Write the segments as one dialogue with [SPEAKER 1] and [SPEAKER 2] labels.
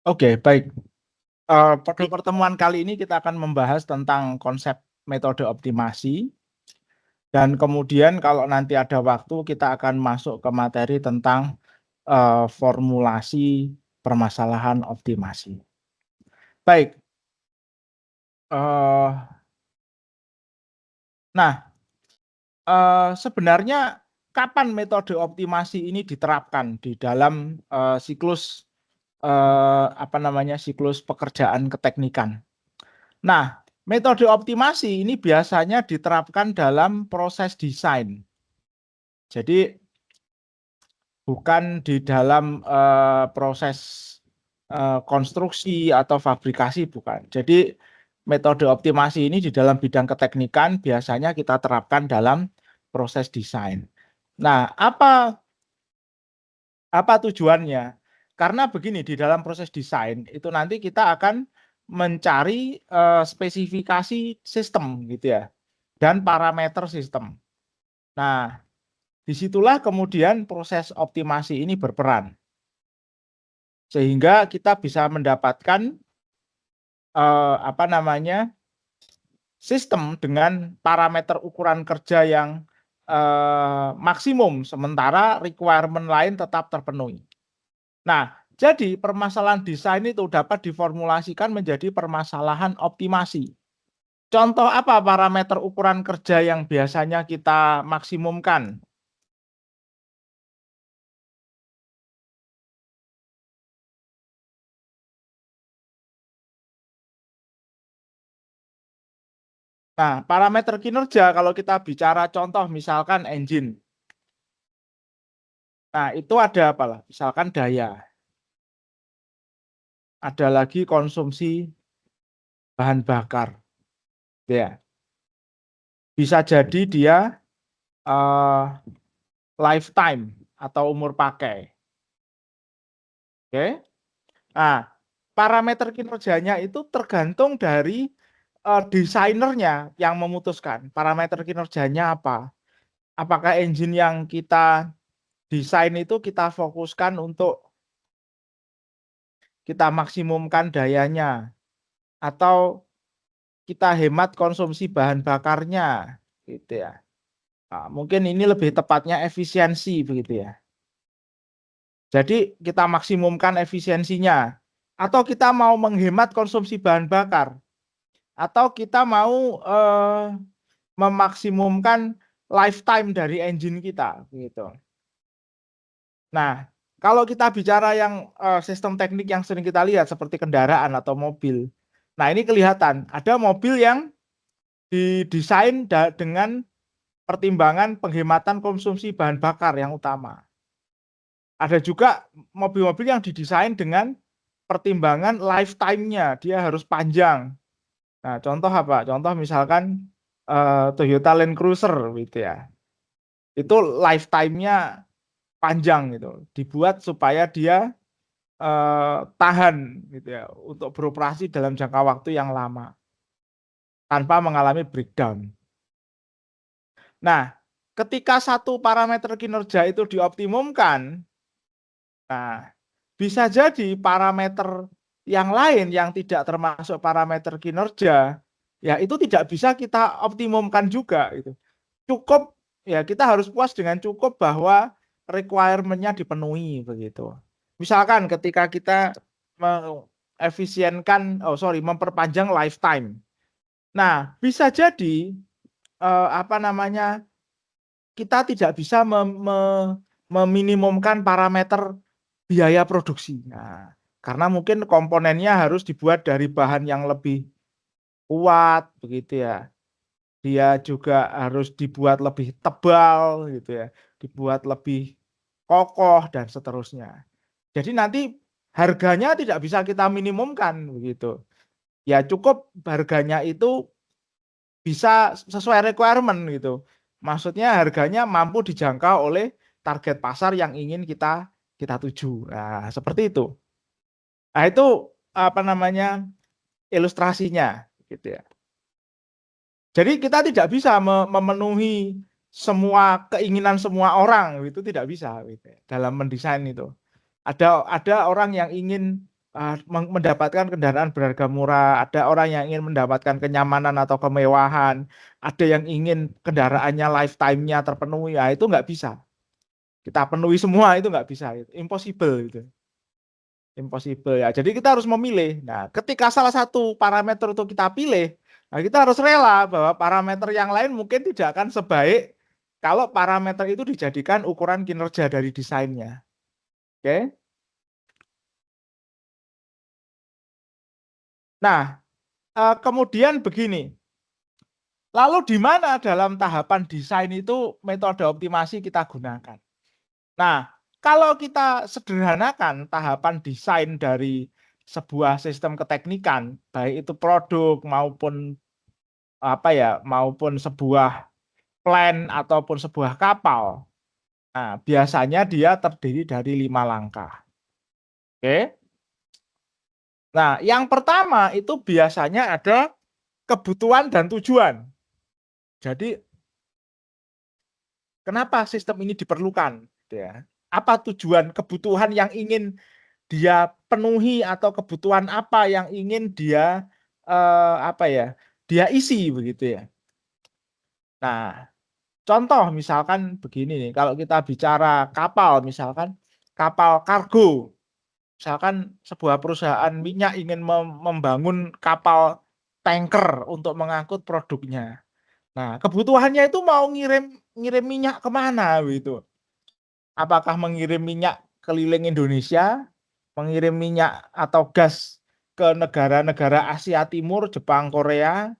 [SPEAKER 1] Oke, baik. Pada pertemuan kali ini kita akan membahas tentang konsep metode optimasi dan kemudian kalau nanti ada waktu kita akan masuk ke materi tentang, formulasi permasalahan optimasi. Baik, eee, nah, sebenarnya kapan metode optimasi ini diterapkan di dalam, siklus, siklus pekerjaan keteknikan? Nah, metode optimasi ini biasanya diterapkan dalam proses desain. Jadi bukan di dalam, proses, konstruksi atau fabrikasi bukan. Jadi metode optimasi ini di dalam bidang keteknikan biasanya kita terapkan dalam proses desain. Nah, apa tujuannya? Karena begini, di dalam proses desain itu nanti kita akan mencari, spesifikasi sistem gitu ya, dan parameter sistem. Nah, disitulah kemudian proses optimasi ini berperan, sehingga kita bisa mendapatkan, apa namanya, sistem dengan parameter ukuran kerja yang, maksimum, sementara requirement lain tetap terpenuhi. Nah, jadi permasalahan desain itu dapat diformulasikan menjadi permasalahan optimasi. Contoh apa parameter ukuran kerja yang biasanya kita maksimumkan? Nah, parameter kinerja kalau kita bicara contoh misalkan engine. Nah, itu ada apalah, misalkan daya, ada lagi konsumsi bahan bakar, ya. Bisa jadi dia, eee, lifetime atau umur pakai, oke. Nah, parameter kinerjanya itu tergantung dari, desainernya yang memutuskan parameter kinerjanya apa. Apakah engine yang kita desain itu kita fokuskan untuk kita maksimumkan dayanya, atau kita hemat konsumsi bahan bakarnya, gitu ya. Mungkin ini lebih tepatnya efisiensi begitu ya. Jadi kita maksimumkan efisiensinya, atau kita mau menghemat konsumsi bahan bakar, atau kita mau, memaksimumkan lifetime dari engine kita, gitu. Nah, kalau kita bicara yang, sistem teknik yang sering kita lihat seperti kendaraan atau mobil. Nah, ini kelihatan ada mobil yang didesain dengan pertimbangan penghematan konsumsi bahan bakar yang utama. Ada juga mobil-mobil yang didesain dengan pertimbangan lifetime-nya, dia harus panjang. Nah, contoh apa? Contoh misalkan, Toyota Land Cruiser gitu ya. Itu lifetime-nya panjang gitu, dibuat supaya dia, tahan gitu ya, untuk beroperasi dalam jangka waktu yang lama, tanpa mengalami breakdown. Nah, ketika satu parameter kinerja itu dioptimumkan, nah, bisa jadi parameter yang lain yang tidak termasuk parameter kinerja, ya itu tidak bisa kita optimumkan juga gitu. Cukup ya kita harus puas dengan cukup bahwa requirement-nya dipenuhi begitu. Misalkan ketika kita memperpanjang lifetime. Nah, bisa jadi, kita tidak bisa meminimumkan parameter biaya produksi. Nah, karena mungkin komponennya harus dibuat dari bahan yang lebih kuat begitu ya. Dia juga harus dibuat lebih tebal gitu ya, dibuat lebih kokoh dan seterusnya. Jadi nanti harganya tidak bisa kita minimumkan begitu. Ya cukup harganya itu bisa sesuai requirement gitu. Maksudnya harganya mampu dijangkau oleh target pasar yang ingin kita kita tuju. Nah, seperti itu. Nah, itu ilustrasinya gitu ya. Jadi kita tidak bisa memenuhi semua keinginan semua orang, itu tidak bisa gitu ya, dalam mendesain itu. Ada orang yang ingin mendapatkan kendaraan berharga murah, ada orang yang ingin mendapatkan kenyamanan atau kemewahan, ada yang ingin kendaraannya lifetime-nya terpenuhi, ya itu nggak bisa. Kita penuhi semua itu nggak bisa, impossible itu. Impossible ya. Jadi kita harus memilih. Nah, ketika salah satu parameter itu kita pilih, nah kita harus rela bahwa parameter yang lain mungkin tidak akan sebaik kalau parameter itu dijadikan ukuran kinerja dari desainnya. Oke. Nah, kemudian begini. Lalu di mana dalam tahapan desain itu metode optimasi kita gunakan? Nah, kalau kita sederhanakan tahapan desain dari sebuah sistem keteknikan, baik itu produk maupun maupun sebuah plan ataupun sebuah kapal. Nah, biasanya dia terdiri dari 5 langkah. Oke. Nah, yang pertama itu biasanya ada kebutuhan dan tujuan. Jadi, kenapa sistem ini diperlukan? Gitu ya. Apa tujuan kebutuhan yang ingin dia penuhi atau kebutuhan apa yang ingin dia, dia isi begitu ya. Nah, contoh misalkan begini nih, kalau kita bicara kapal misalkan, kapal kargo, misalkan sebuah perusahaan minyak ingin membangun kapal tanker untuk mengangkut produknya. Nah, kebutuhannya itu mau ngirim ngirim minyak ke mana gitu. Apakah mengirim minyak keliling Indonesia, mengirim minyak atau gas ke negara-negara Asia Timur, Jepang, Korea,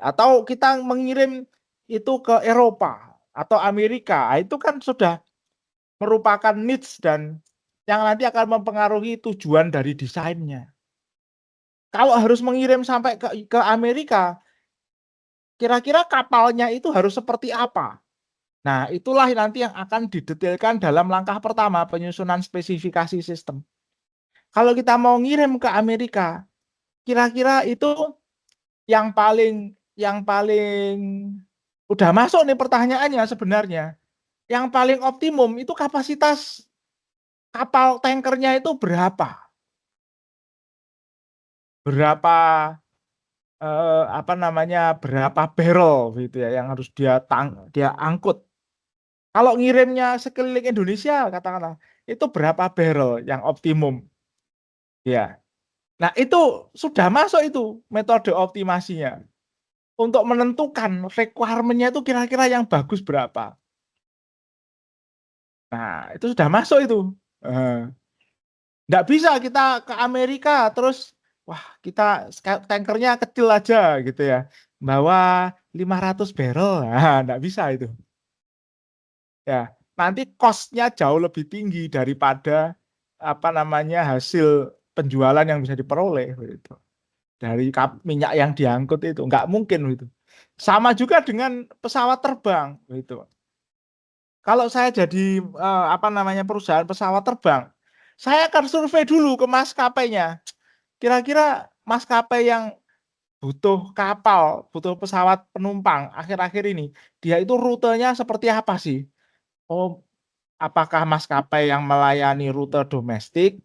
[SPEAKER 1] atau kita mengirim itu ke Eropa atau Amerika. Itu kan sudah merupakan needs dan yang nanti akan mempengaruhi tujuan dari desainnya. Kalau harus mengirim sampai ke Amerika, kira-kira kapalnya itu harus seperti apa? Nah, itulah nanti yang akan didetailkan dalam langkah pertama, penyusunan spesifikasi sistem. Kalau kita mau ngirim ke Amerika, kira-kira itu yang paling udah masuk nih pertanyaannya sebenarnya. Yang paling optimum itu kapasitas kapal tankernya itu berapa? Berapa, berapa barrel gitu ya yang harus dia angkut. Kalau ngirimnya sekeliling Indonesia katakanlah, itu berapa barrel yang optimum, ya. Nah itu sudah masuk itu metode optimasinya, untuk menentukan requirement-nya itu kira-kira yang bagus berapa. Nah itu sudah masuk itu, heeh. Nggak bisa kita ke Amerika terus, wah kita tankernya kecil aja gitu ya, bawa 500 barrel, nah nggak bisa itu. Ya, nanti cost-nya jauh lebih tinggi daripada, hasil penjualan yang bisa diperoleh gitu, dari minyak yang diangkut itu, nggak mungkin itu. Sama juga dengan pesawat terbang gitu. Kalau saya jadi, perusahaan pesawat terbang, saya akan survei dulu ke maskapainya. Kira-kira maskapai yang butuh kapal, butuh pesawat penumpang akhir-akhir ini, dia itu rutenya seperti apa sih? Oh, apakah maskapai yang melayani rute domestik,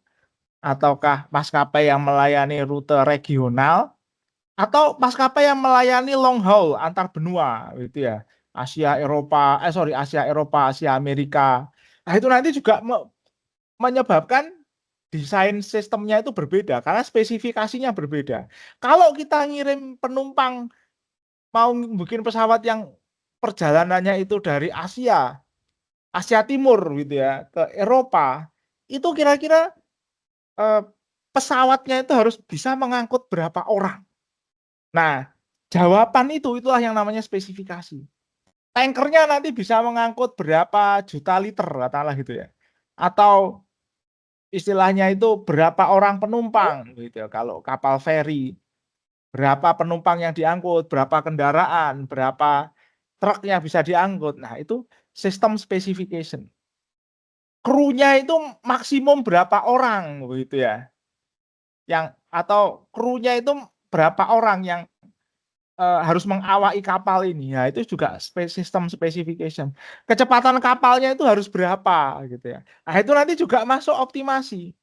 [SPEAKER 1] ataukah maskapai yang melayani rute regional, atau maskapai yang melayani long haul antar benua gitu ya, Asia Eropa, Asia Amerika. Nah itu nanti juga menyebabkan desain sistemnya itu berbeda karena spesifikasinya berbeda. Kalau kita ngirim penumpang mau bikin pesawat yang perjalanannya itu dari Asia Timur gitu ya ke Eropa, itu kira-kira, eee, pesawatnya itu harus bisa mengangkut berapa orang. Nah, jawaban itulah yang namanya spesifikasi. Tankernya nanti bisa mengangkut berapa juta liter katakanlah gitu ya, atau istilahnya itu berapa orang penumpang gitu ya kalau kapal feri, berapa penumpang yang diangkut, berapa kendaraan, berapa truk yang bisa diangkut. Nah, itu sistem specification. Krunya itu maksimum berapa orang begitu ya, atau krunya itu berapa orang yang, harus mengawaki kapal ini. Ya itu juga sistem specification. Kecepatan kapalnya itu harus berapa gitu ya. Nah itu nanti juga masuk optimasi.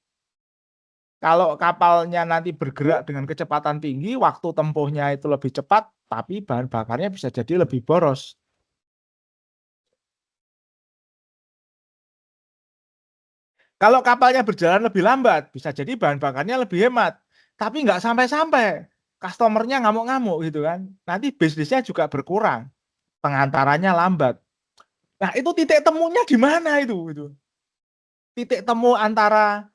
[SPEAKER 1] Kalau kapalnya nanti bergerak dengan kecepatan tinggi, waktu tempuhnya itu lebih cepat, tapi bahan bakarnya bisa jadi lebih boros. Kalau kapalnya berjalan lebih lambat, bisa jadi bahan bakarnya lebih hemat, tapi nggak sampai-sampai. Customer-nya ngamuk-ngamuk gitu kan. Nanti bisnisnya juga berkurang, pengantarannya lambat. Nah, itu titik temunya di mana itu gitu. Titik temu antara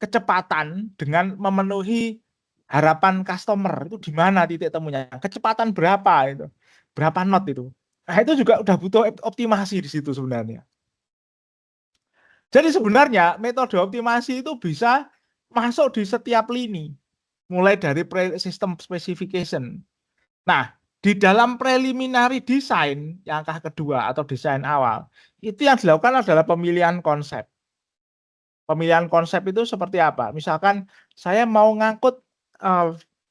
[SPEAKER 1] kecepatan dengan memenuhi harapan customer itu di mana titik temunya? Kecepatan berapa itu? Berapa knot itu? Nah, itu juga udah butuh optimasi di situ sebenarnya. Jadi sebenarnya metode optimasi itu bisa masuk di setiap lini, mulai dari system specification. Nah, di dalam preliminary design, yang angka kedua atau desain awal, itu yang dilakukan adalah pemilihan konsep. Pemilihan konsep itu seperti apa? Misalkan saya mau ngangkut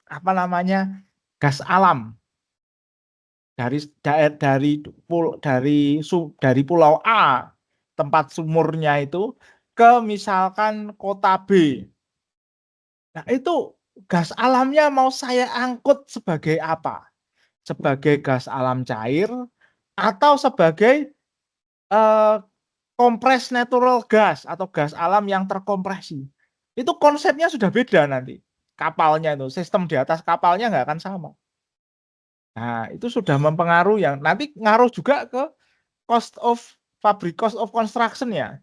[SPEAKER 1] apa namanya, gas alam dari dari pulau A, tempat sumurnya itu, ke misalkan kota B. Nah, itu gas alamnya mau saya angkut sebagai apa? Sebagai gas alam cair atau sebagai eh, kompres natural gas atau gas alam yang terkompresi. Itu konsepnya sudah beda nanti. Kapalnya itu, sistem di atas kapalnya nggak akan sama. Nah, itu sudah mempengaruhi yang nanti ngaruh juga ke cost of cost of construction ya.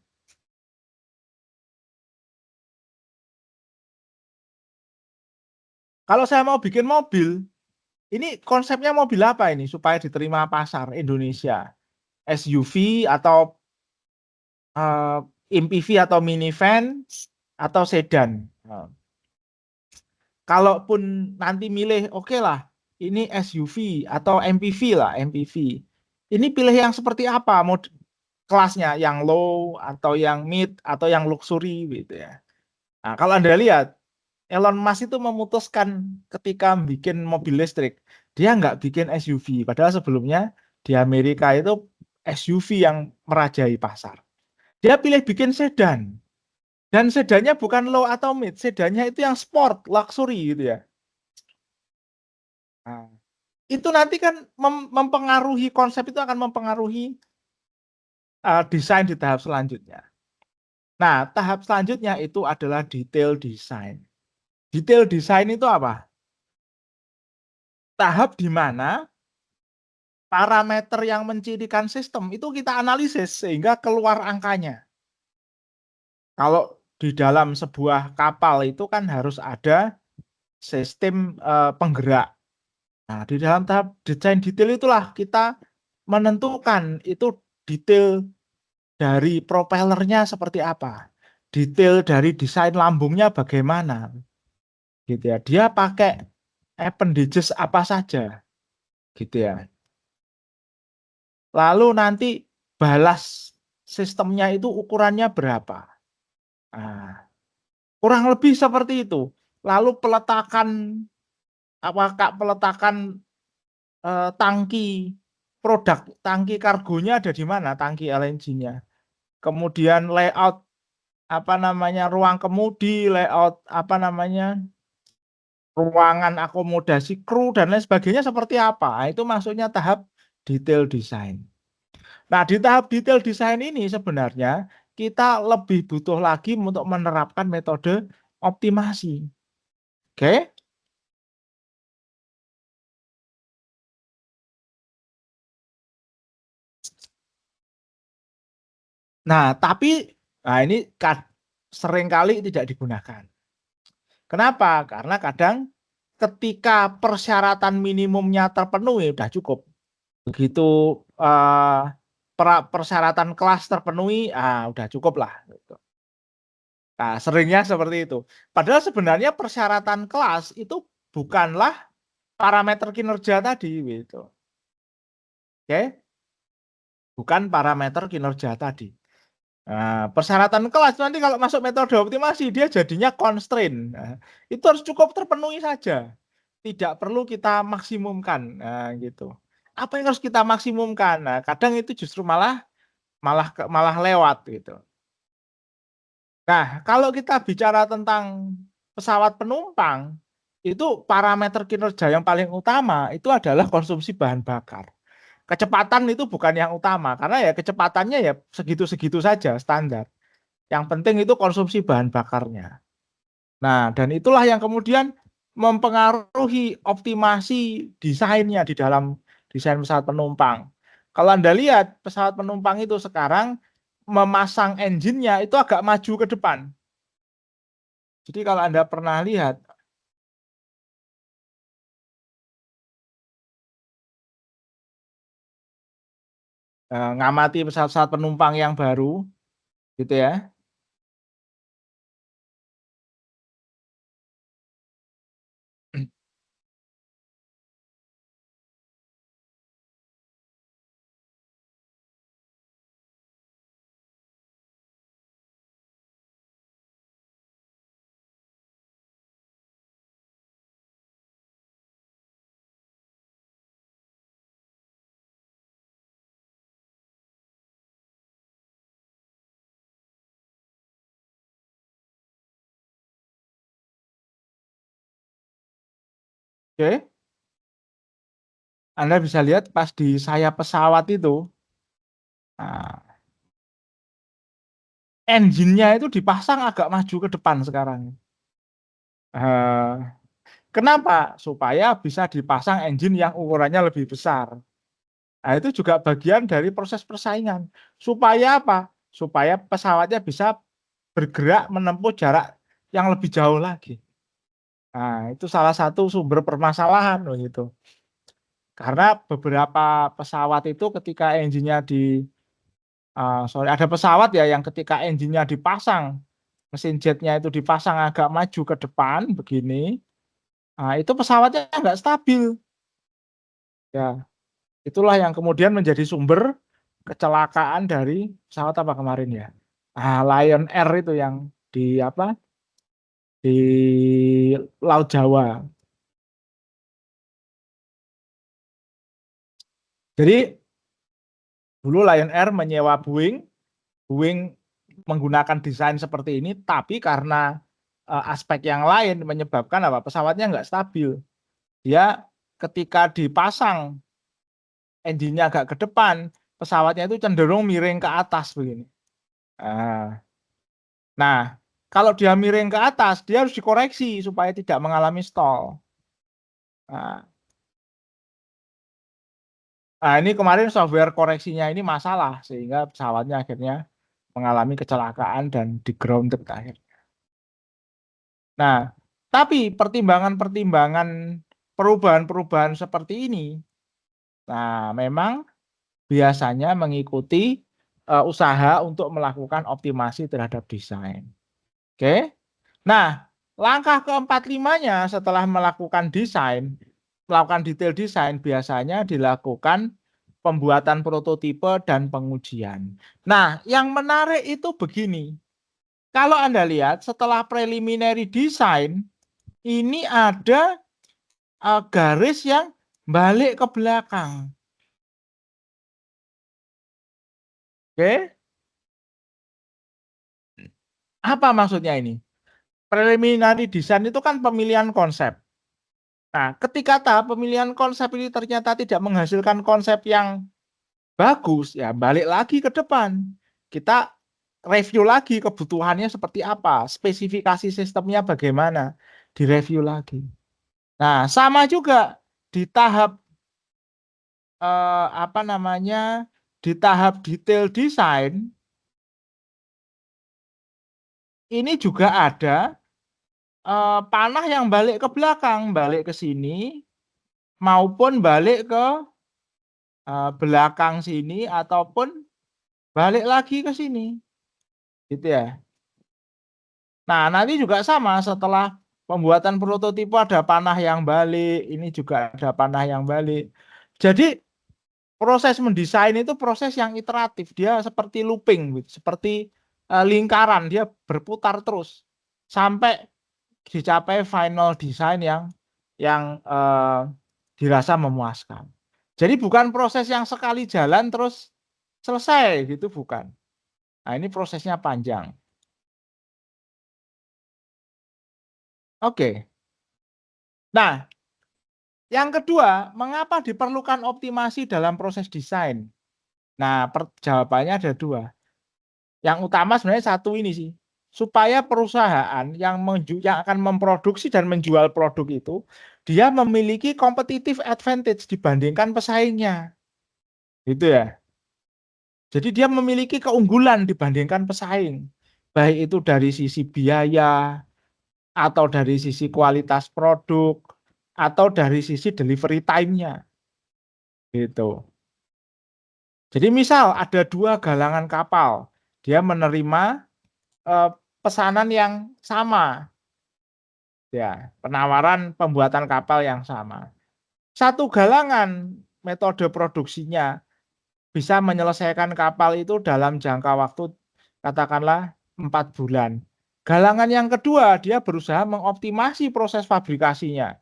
[SPEAKER 1] Kalau saya mau bikin mobil, ini konsepnya mobil apa ini supaya diterima pasar Indonesia? SUV atau eh, MPV atau minivan atau sedan. Nah, kalaupun nanti milih, oke lah, ini SUV atau MPV lah, MPV. Ini pilih yang seperti apa? Kelasnya, yang low atau yang mid atau yang luxury gitu ya. Nah, kalau Anda lihat, Elon Musk itu memutuskan ketika bikin mobil listrik, dia nggak bikin SUV. Padahal sebelumnya di Amerika itu SUV yang merajai pasar. Dia pilih bikin sedan. Dan sedannya bukan low atau mid, sedannya itu yang sport, luxury gitu ya. Nah, itu nanti kan mempengaruhi konsep itu akan mempengaruhi desain di tahap selanjutnya. Nah, tahap selanjutnya itu adalah detail desain. Detail desain itu apa? Tahap di mana parameter yang mencirikan sistem itu kita analisis sehingga keluar angkanya. Kalau di dalam sebuah kapal itu kan harus ada sistem penggerak. Nah, di dalam tahap desain detail itulah kita menentukan itu detail dari propellernya seperti apa, detail dari desain lambungnya bagaimana, gitu ya. Dia pakai appendages apa saja, gitu ya. Lalu nanti balas sistemnya itu ukurannya berapa. Nah, kurang lebih seperti itu. Lalu peletakan apakah peletakan tangki produk tangki kargonya ada di mana, tangki LNG-nya. Kemudian layout apa namanya ruang kemudi, layout apa namanya ruangan akomodasi kru dan lain sebagainya seperti apa. Nah, itu maksudnya tahap detail design. Nah, di tahap detail design ini sebenarnya kita lebih butuh lagi untuk menerapkan metode optimasi. Oke? Nah, tapi nah ini seringkali tidak digunakan. Kenapa? Karena kadang ketika persyaratan minimumnya terpenuhi udah cukup. Begitu eh, persyaratan kelas terpenuhi, udah cukup lah. Gitu. Nah, seringnya seperti itu. Padahal sebenarnya persyaratan kelas itu bukanlah parameter kinerja tadi, gitu. Oke, bukan parameter kinerja tadi. Nah, persyaratan kelas nanti kalau masuk metode optimasi dia jadinya constraint. Nah, itu harus cukup terpenuhi saja. Tidak perlu kita maksimumkan. Nah, gitu. Apa yang harus kita maksimumkan? Nah, kadang itu justru malah malah lewat gitu. Nah, kalau kita bicara tentang pesawat penumpang, itu parameter kinerja yang paling utama itu adalah konsumsi bahan bakar. Kecepatan itu bukan yang utama, karena ya kecepatannya ya segitu-segitu saja standar. Yang penting itu konsumsi bahan bakarnya. Nah, dan itulah yang kemudian mempengaruhi optimasi desainnya di dalam desain pesawat penumpang. Kalau Anda lihat pesawat penumpang itu sekarang memasang engine-nya itu agak maju ke depan. Jadi kalau Anda pernah lihat ngamati pesawat-pesawat penumpang yang baru gitu ya. Oke, Anda bisa lihat pas di sayap pesawat itu, nah, engine-nya itu dipasang agak maju ke depan sekarang. Eee, Kenapa? Supaya bisa dipasang engine yang ukurannya lebih besar. Nah, itu juga bagian dari proses persaingan. Supaya apa? Supaya pesawatnya bisa bergerak menempuh jarak yang lebih jauh lagi. Nah, itu salah satu sumber permasalahan begitu. Karena beberapa pesawat itu ketika engine-nya sorry, ada pesawat ya yang ketika engine-nya dipasang, mesin jetnya itu dipasang agak maju ke depan begini, nah itu pesawatnya nggak stabil. Ya, itulah yang kemudian menjadi sumber kecelakaan dari pesawat apa kemarin ya, Lion Air itu yang di apa, di Laut Jawa. Jadi dulu Lion Air menyewa Boeing, Boeing menggunakan desain seperti ini, tapi karena, aspek yang lain menyebabkan apa, pesawatnya nggak stabil. Dia ketika dipasang engine-nya agak ke depan, pesawatnya itu cenderung miring ke atas begini. Ah, nah, kalau dia miring ke atas, dia harus dikoreksi supaya tidak mengalami stall. Nah, ini kemarin software koreksinya ini masalah, sehingga pesawatnya akhirnya mengalami kecelakaan dan di-grounded akhirnya. Nah, tapi pertimbangan-pertimbangan perubahan-perubahan seperti ini, nah memang biasanya mengikuti, usaha untuk melakukan optimasi terhadap desain. Oke. Nah, langkah keempat limanya setelah melakukan desain, melakukan detail desain biasanya dilakukan pembuatan prototipe dan pengujian. Nah, yang menarik itu begini, kalau Anda lihat setelah preliminary design, ini ada, garis yang balik ke belakang, oke. Apa maksudnya ini? Preliminary design itu kan pemilihan konsep. Nah, ketika tahap pemilihan konsep ini ternyata tidak menghasilkan konsep yang bagus, ya balik lagi ke depan. Kita review lagi kebutuhannya seperti apa, spesifikasi sistemnya bagaimana, direview lagi. Nah, sama juga di tahap, apa namanya, di tahap detail desain, ini juga ada, panah yang balik ke belakang, balik ke sini, maupun balik ke, belakang sini ataupun balik lagi ke sini, gitu ya. Nah, nanti juga sama setelah pembuatan prototipe ada panah yang balik, ini juga ada panah yang balik. Jadi proses mendesain itu proses yang iteratif, dia seperti looping gitu, seperti, lingkaran, dia berputar terus sampai dicapai final design yang dirasa memuaskan. Jadi bukan proses yang sekali jalan terus selesai gitu, bukan. Nah, ini prosesnya panjang. Oke. Nah, yang kedua, mengapa diperlukan optimasi dalam proses desain? Nah, jawabannya ada 2. Yang utama sebenarnya satu ini sih, supaya perusahaan yang akan memproduksi dan menjual produk itu, dia memiliki competitive advantage dibandingkan pesaingnya, gitu ya. Jadi dia memiliki keunggulan dibandingkan pesaing, baik itu dari sisi biaya, atau dari sisi kualitas produk, atau dari sisi delivery time-nya, gitu. Jadi misal ada 2 galangan kapal, dia menerima, eee, pesanan yang sama, ya, penawaran pembuatan kapal yang sama. Satu galangan metode produksinya bisa menyelesaikan kapal itu dalam jangka waktu katakanlah 4 bulan. Galangan yang kedua, dia berusaha mengoptimasi proses fabrikasinya,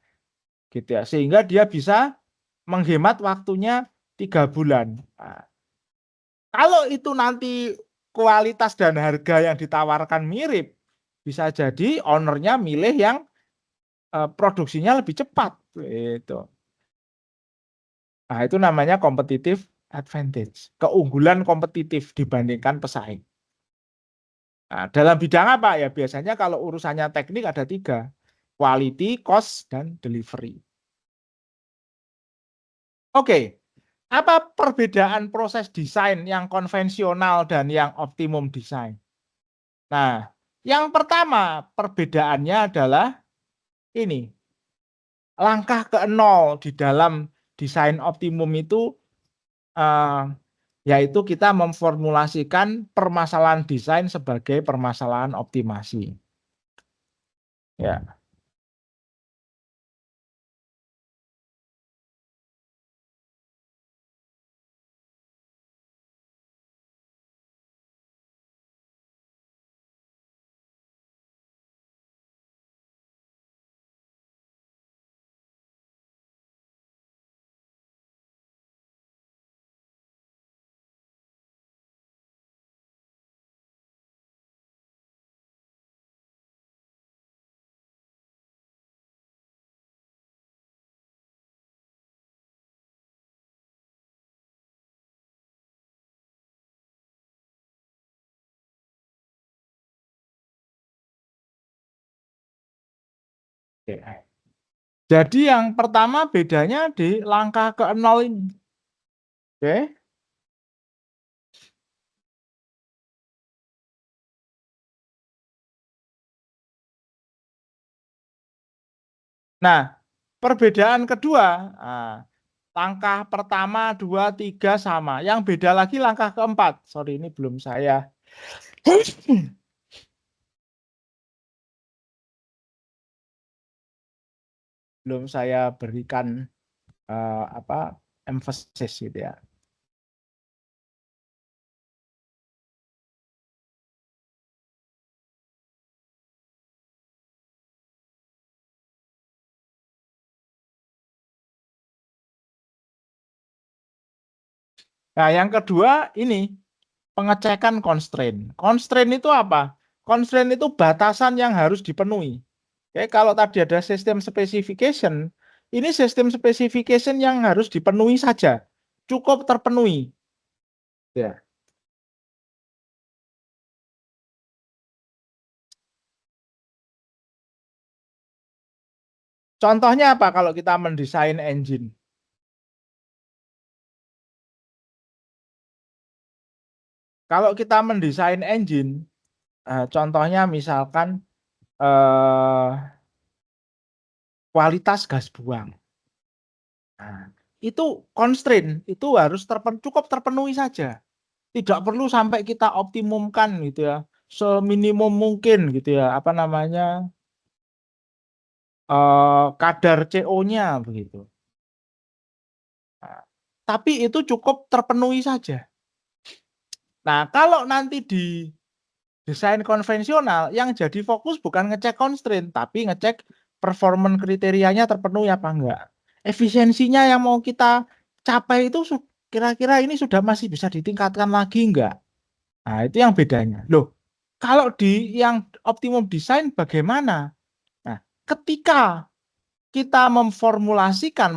[SPEAKER 1] gitu ya, sehingga dia bisa menghemat waktunya 3 bulan. Nah, kalau itu nanti kualitas dan harga yang ditawarkan mirip, bisa jadi owner-nya milih yang, produksinya lebih cepat, gitu. Nah, itu namanya competitive advantage, keunggulan kompetitif dibandingkan pesaing. Nah, dalam bidang apa? Ya biasanya kalau urusannya teknik ada 3, quality, cost, dan delivery. Oke, apa perbedaan proses desain yang konvensional dan yang optimum design? Nah, yang pertama perbedaannya adalah ini, langkah ke-0 di dalam desain optimum itu, eee, yaitu kita memformulasikan permasalahan desain sebagai permasalahan optimasi, ya. Oke. Jadi yang pertama bedanya di langkah ke-0 ini, oke. Nah, perbedaan kedua, langkah pertama, 2, 3 sama, yang beda lagi langkah keempat. Sorry ini belum saya berikan, apa, emphasis gitu ya. Nah, yang kedua ini, pengecekan constraint. Constraint itu apa? Constraint itu batasan yang harus dipenuhi. Oke, kalau tadi ada sistem specification, ini sistem specification yang harus dipenuhi saja, cukup terpenuhi, ya. Contohnya apa kalau kita mendesain engine? Kalau kita mendesain engine, contohnya misalkan, eee, kualitas gas buang. Nah, itu constraint, itu harus cukup terpenuhi saja, tidak perlu sampai kita optimumkan gitu ya, seminimum mungkin gitu ya, apa namanya, kadar CO-nya begitu. Nah, tapi itu cukup terpenuhi saja. Nah, kalau nanti di desain konvensional yang jadi fokus bukan ngecek constraint, tapi ngecek performance kriterianya terpenuhi apa enggak. Efisiensinya yang mau kita capai itu kira-kira ini sudah masih bisa ditingkatkan lagi enggak? Nah, itu yang bedanya. Loh, kalau di yang optimum design bagaimana? Nah, ketika kita memformulasikan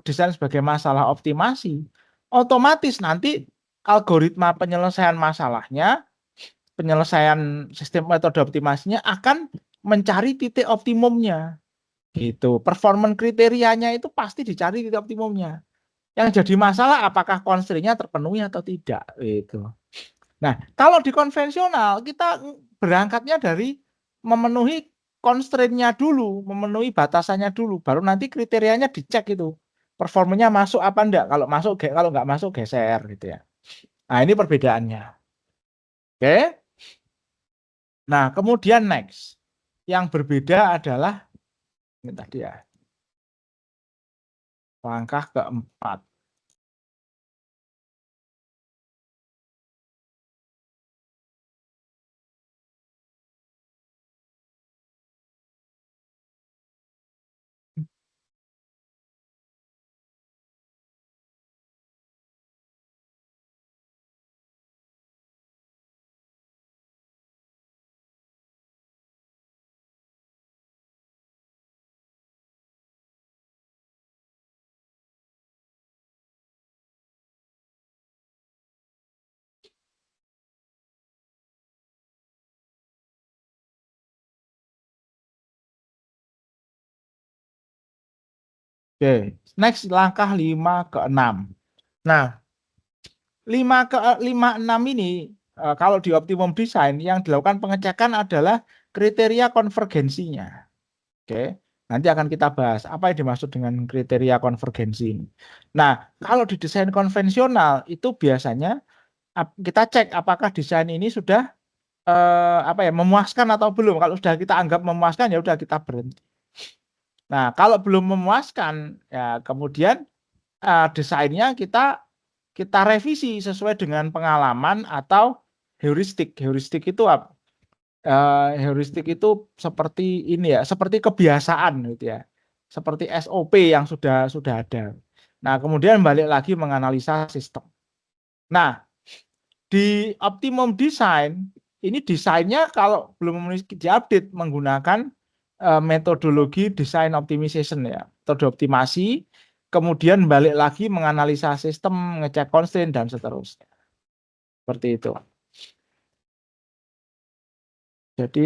[SPEAKER 1] desain sebagai masalah optimasi, otomatis nanti algoritma penyelesaian masalahnya, penyelesaian sistem metode optimasinya akan mencari titik optimumnya. Gitu. Performance kriterianya itu pasti dicari titik optimumnya. Yang jadi masalah apakah constraint-nya terpenuhi atau tidak, gitu. Nah, kalau di konvensional kita berangkatnya dari memenuhi constraint-nya dulu, memenuhi batasannya dulu, baru nanti kriterianya dicek itu. Performanya masuk apa enggak? Kalau masuk, kalau enggak masuk geser gitu ya. Nah, ini perbedaannya. Oke. Nah, kemudian next. Yang berbeda adalah ini tadi ya. Langkah keempat. Oke, next langkah 5 ke 6. Nah, 5 6 ini kalau di optimum design yang dilakukan pengecekan adalah kriteria konvergensinya. Oke. Nanti akan kita bahas apa yang dimaksud dengan kriteria konvergensi ini. Nah, kalau di desain konvensional itu biasanya kita cek apakah desain ini sudah memuaskan atau belum. Kalau sudah kita anggap memuaskan ya udah kita berhenti. Nah, kalau belum memuaskan ya kemudian desainnya kita revisi sesuai dengan pengalaman atau heuristik. Heuristik itu seperti ini ya, seperti kebiasaan gitu ya. Seperti SOP yang sudah ada. Nah, kemudian balik lagi menganalisa sistem. Nah, di optimum design ini desainnya kalau belum memiliki diupdate menggunakan metodologi design optimization ya, metode optimasi, kemudian balik lagi menganalisa sistem, ngecek constraint dan seterusnya. Seperti itu. Jadi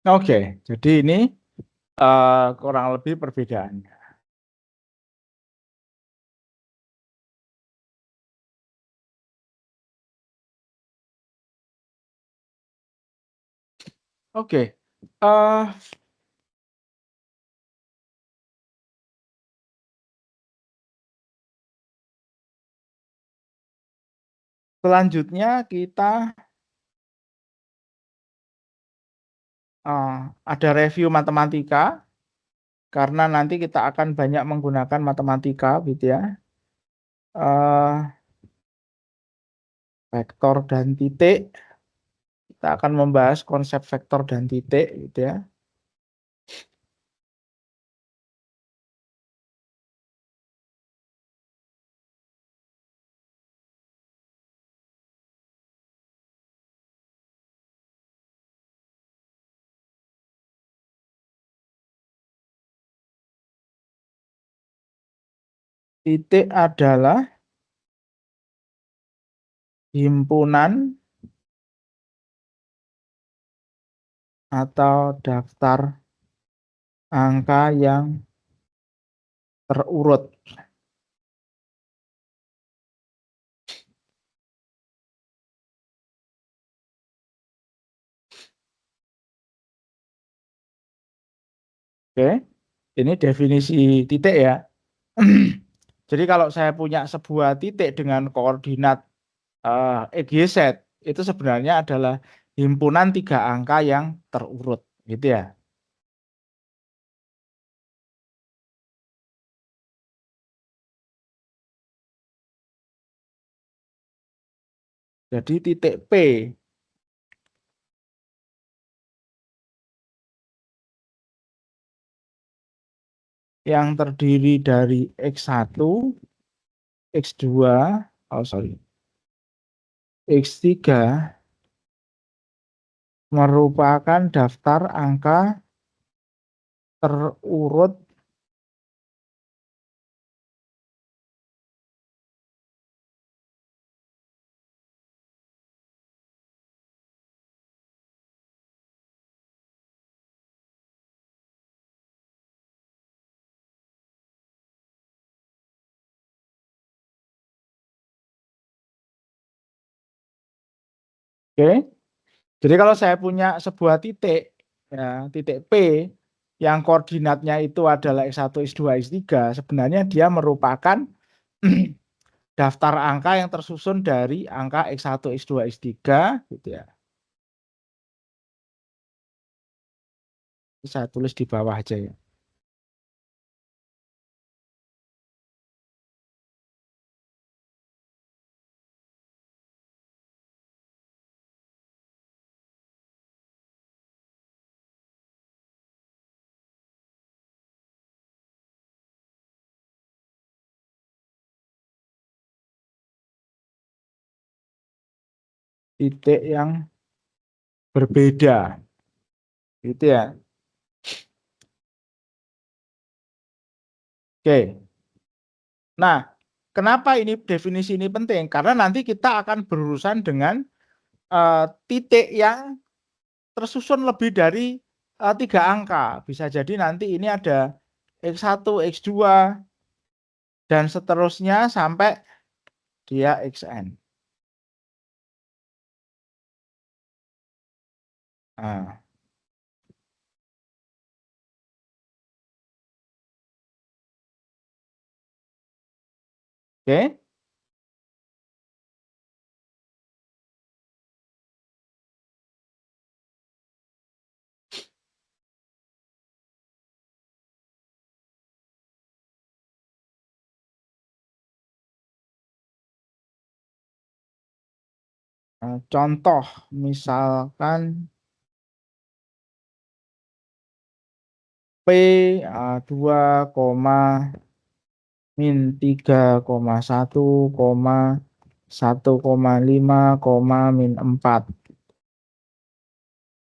[SPEAKER 1] oke, jadi ini kurang lebih perbedaannya. Oke, selanjutnya kita ada review matematika karena nanti kita akan banyak menggunakan matematika gitu ya. Vektor dan titik. Kita akan membahas konsep vektor dan titik gitu ya. Titik adalah himpunan atau daftar angka yang terurut. Oke, ini definisi titik ya. Jadi kalau saya punya sebuah titik dengan koordinat EGZ, itu sebenarnya adalah himpunan 3 angka yang terurut, gitu ya. Jadi titik P yang terdiri dari X1, X2, oh sorry, X3 merupakan daftar angka terurut oke. Jadi kalau saya punya sebuah titik, ya, titik P yang koordinatnya itu adalah X1, X2, X3, sebenarnya dia merupakan daftar angka yang tersusun dari angka X1, X2, X3, gitu ya. Saya tulis di bawah aja ya. Titik yang berbeda, gitu ya. Oke. Nah, kenapa ini definisi ini penting? Karena nanti kita akan berurusan dengan titik yang tersusun lebih dari 3 angka. Bisa jadi nanti ini ada X1, X2, dan seterusnya sampai dia Xn. Nah, oke. Contoh misalkan P 2, min 3,1, 1,5, min 4.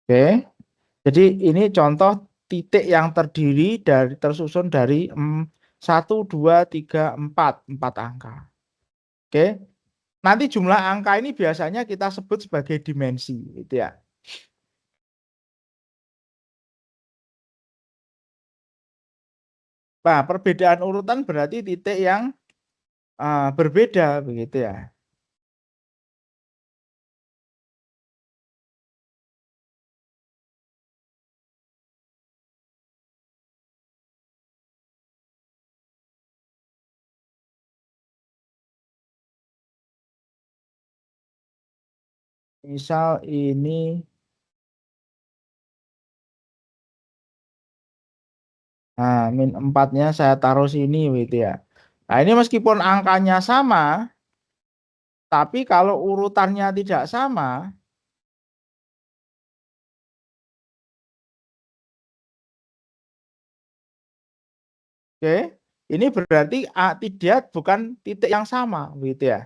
[SPEAKER 1] Oke. Jadi ini contoh titik yang terdiri dari tersusun dari 1, 2, 3, 4, 4 angka. Oke. Nanti jumlah angka ini biasanya kita sebut sebagai dimensi, gitu ya. Nah, perbedaan urutan berarti titik yang berbeda, begitu ya. Misal ini, nah min 4-nya saya taruh sini, gitu ya. Nah ini meskipun angkanya sama, tapi kalau urutannya tidak sama, oke, ini berarti dia bukan titik yang sama, gitu ya.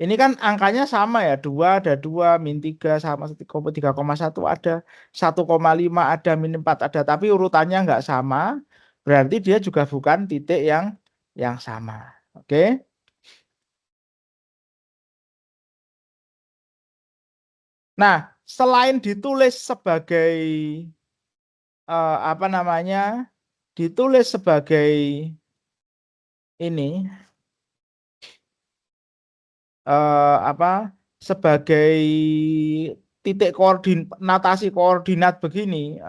[SPEAKER 1] Ini kan angkanya sama ya, 2 ada 2, min 3 sama 3,1 ada, 1,5 ada, min 4 ada, tapi urutannya nggak sama, berarti dia juga bukan titik yang yang sama. Oke. Nah, selain ditulis sebagai, apa namanya, ditulis sebagai ini, apa, sebagai titik natasi koordinat begini,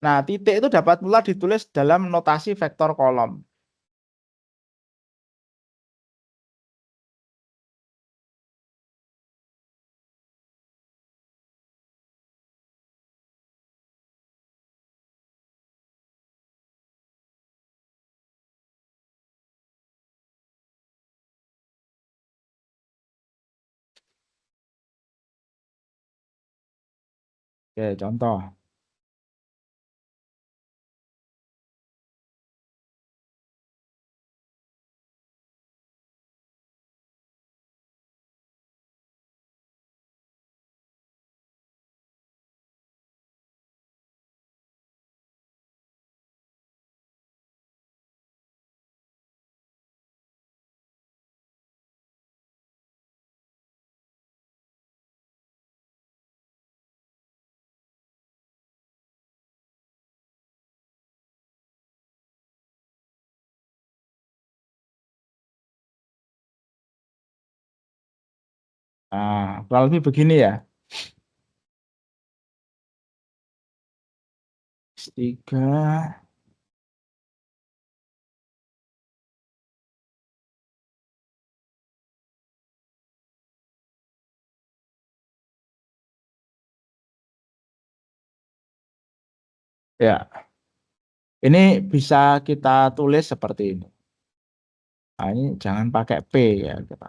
[SPEAKER 1] nah titik itu dapat pula ditulis dalam notasi vektor kolom. Oke, contoh. Nah, kurang lebih begini ya. X3, ya. Ini bisa kita tulis seperti ini. Nah, ini jangan pakai P ya, kita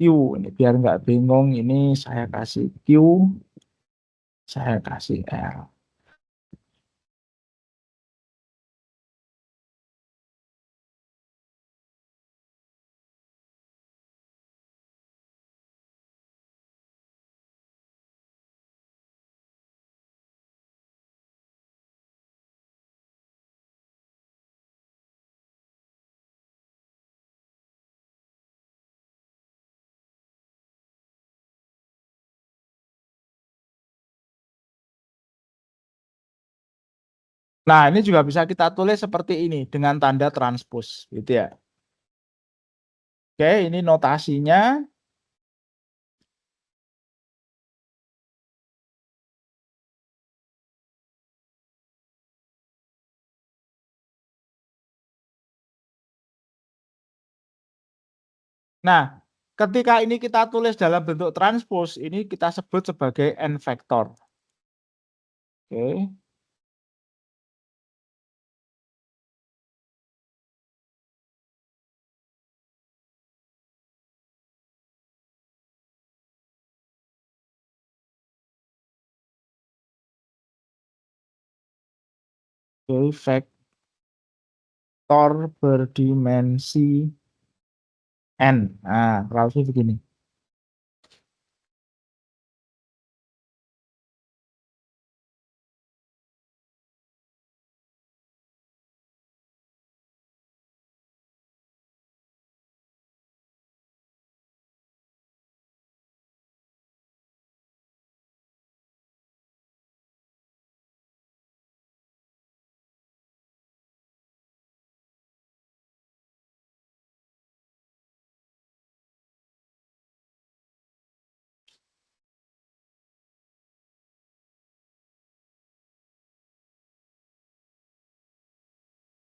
[SPEAKER 1] Q. Ini biar nggak bingung, ini saya kasih Q, saya kasih L. Nah, ini juga bisa kita tulis seperti ini dengan tanda transpose, gitu ya. Oke, ini notasinya. Nah, ketika ini kita tulis dalam bentuk transpose, ini kita sebut sebagai n vektor. Oke. Oke, vektor berdimensi n. Nah, kurang lebih begini.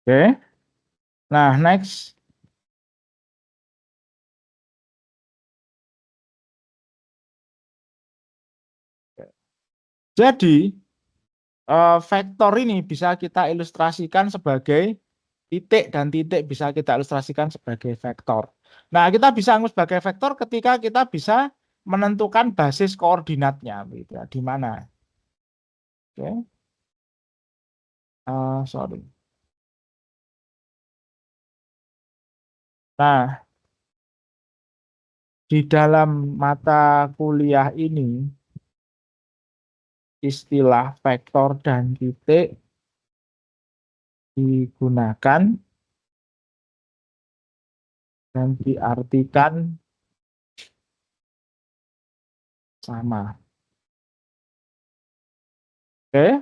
[SPEAKER 1] Oke. Nah, next. Jadi, vektor ini bisa kita ilustrasikan sebagai titik, dan titik bisa kita ilustrasikan sebagai vektor. Nah, kita bisa anggap sebagai vektor ketika kita bisa menentukan basis koordinatnya, gitu ya, di mana. Oke. Sorry. Nah, di dalam mata kuliah ini, istilah vektor dan titik digunakan dan diartikan sama. Oke?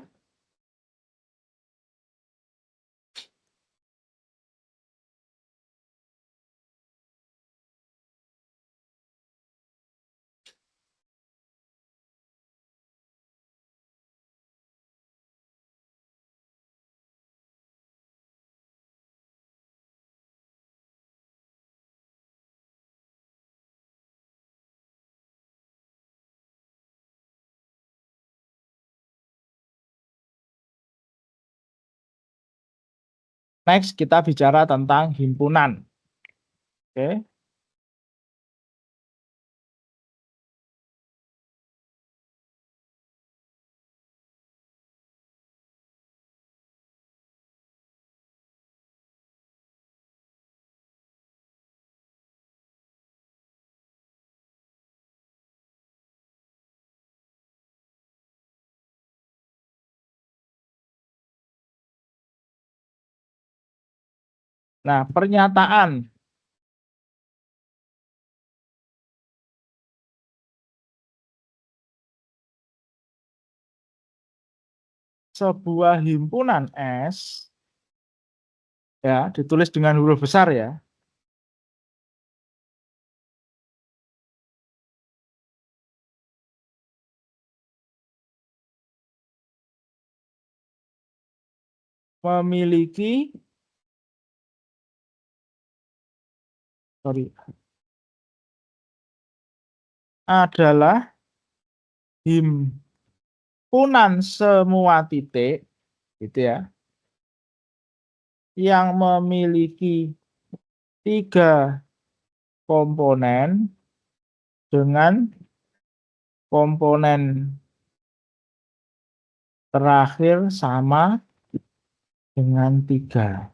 [SPEAKER 1] Next, kita bicara tentang himpunan. Oke? Nah, pernyataan sebuah himpunan S, ya, ditulis dengan huruf besar ya, memiliki, sorry, adalah himpunan semua titik, gitu ya, yang memiliki 3 komponen dengan komponen terakhir sama dengan 3.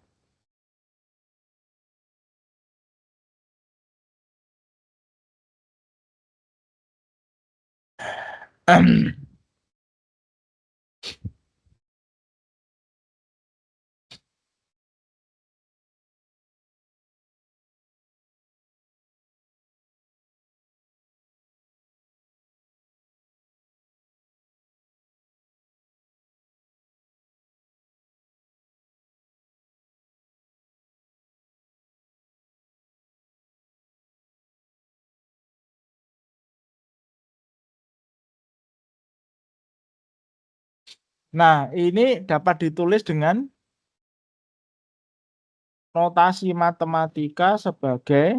[SPEAKER 1] Nah, ini dapat ditulis dengan notasi matematika sebagai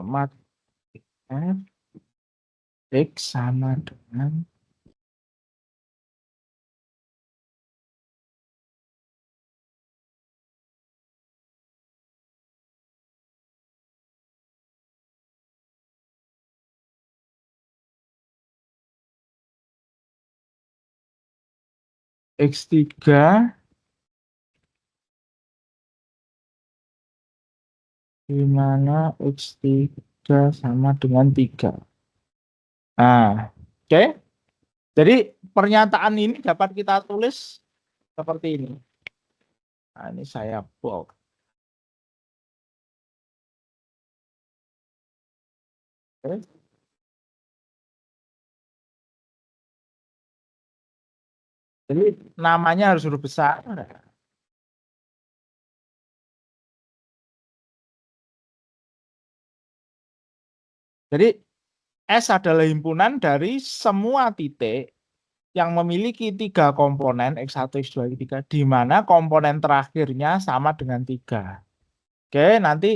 [SPEAKER 1] mat F X sama dengan X3 di mana X3 sama dengan 3. Nah, oke. Jadi pernyataan ini dapat kita tulis seperti ini. Nah, ini saya bold. Oke. Jadi namanya harus huruf besar. Jadi S adalah himpunan dari semua titik yang memiliki 3 komponen X1, X2, X3 di mana komponen terakhirnya sama dengan 3. Oke, nanti,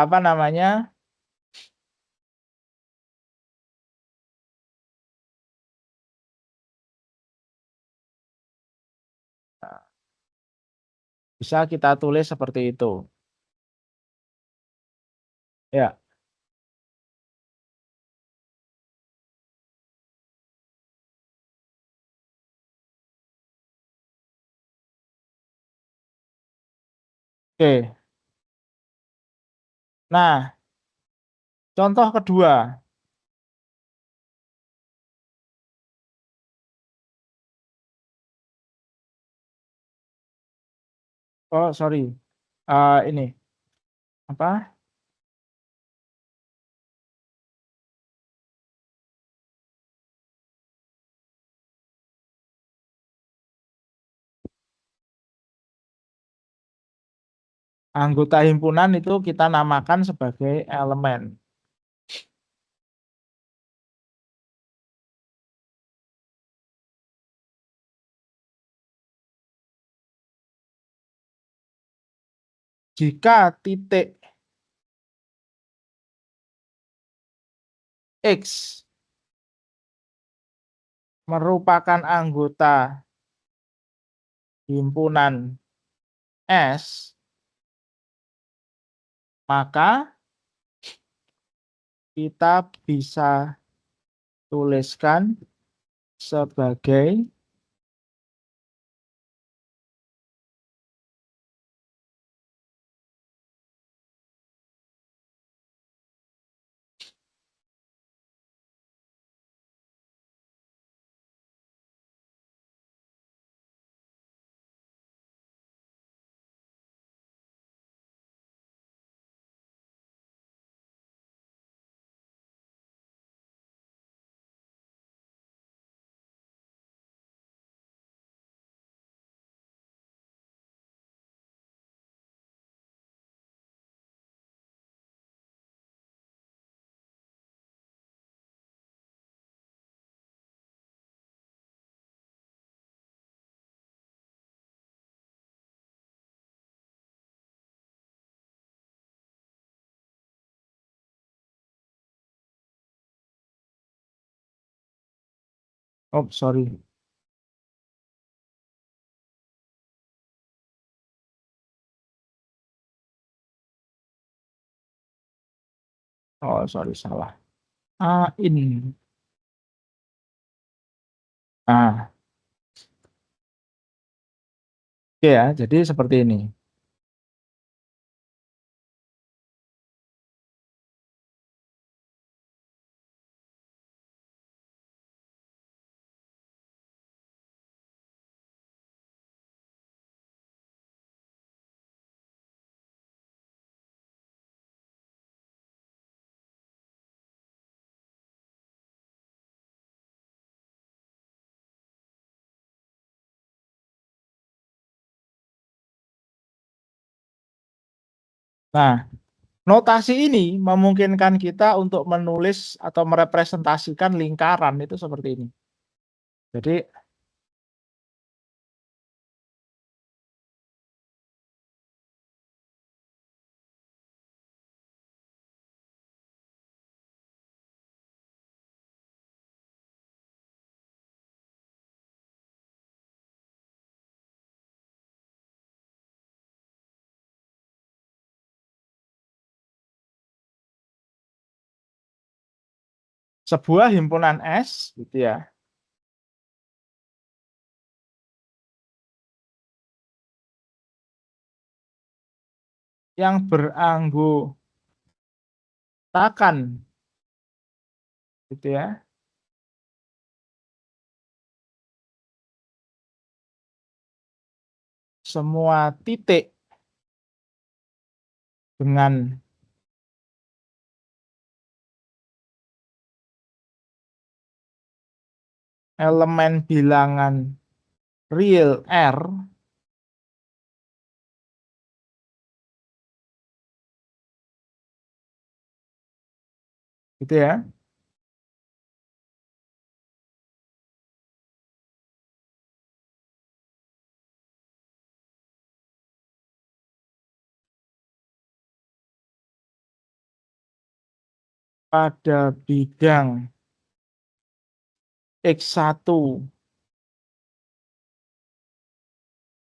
[SPEAKER 1] apa namanya, bisa kita tulis seperti itu. Ya, oke. Nah, contoh kedua. Oh, sorry, ini, apa, anggota himpunan itu kita namakan sebagai elemen. Jika titik X merupakan anggota himpunan S, maka kita bisa tuliskan sebagai oh, sorry. Oh, sorry, salah. Ini. Nah, oke ya, jadi seperti ini. Nah, notasi ini memungkinkan kita untuk menulis atau merepresentasikan lingkaran itu seperti ini. Jadi sebuah himpunan S gitu ya, yang beranggotakan gitu ya, semua titik dengan elemen bilangan real R gitu ya. pada bidang X1,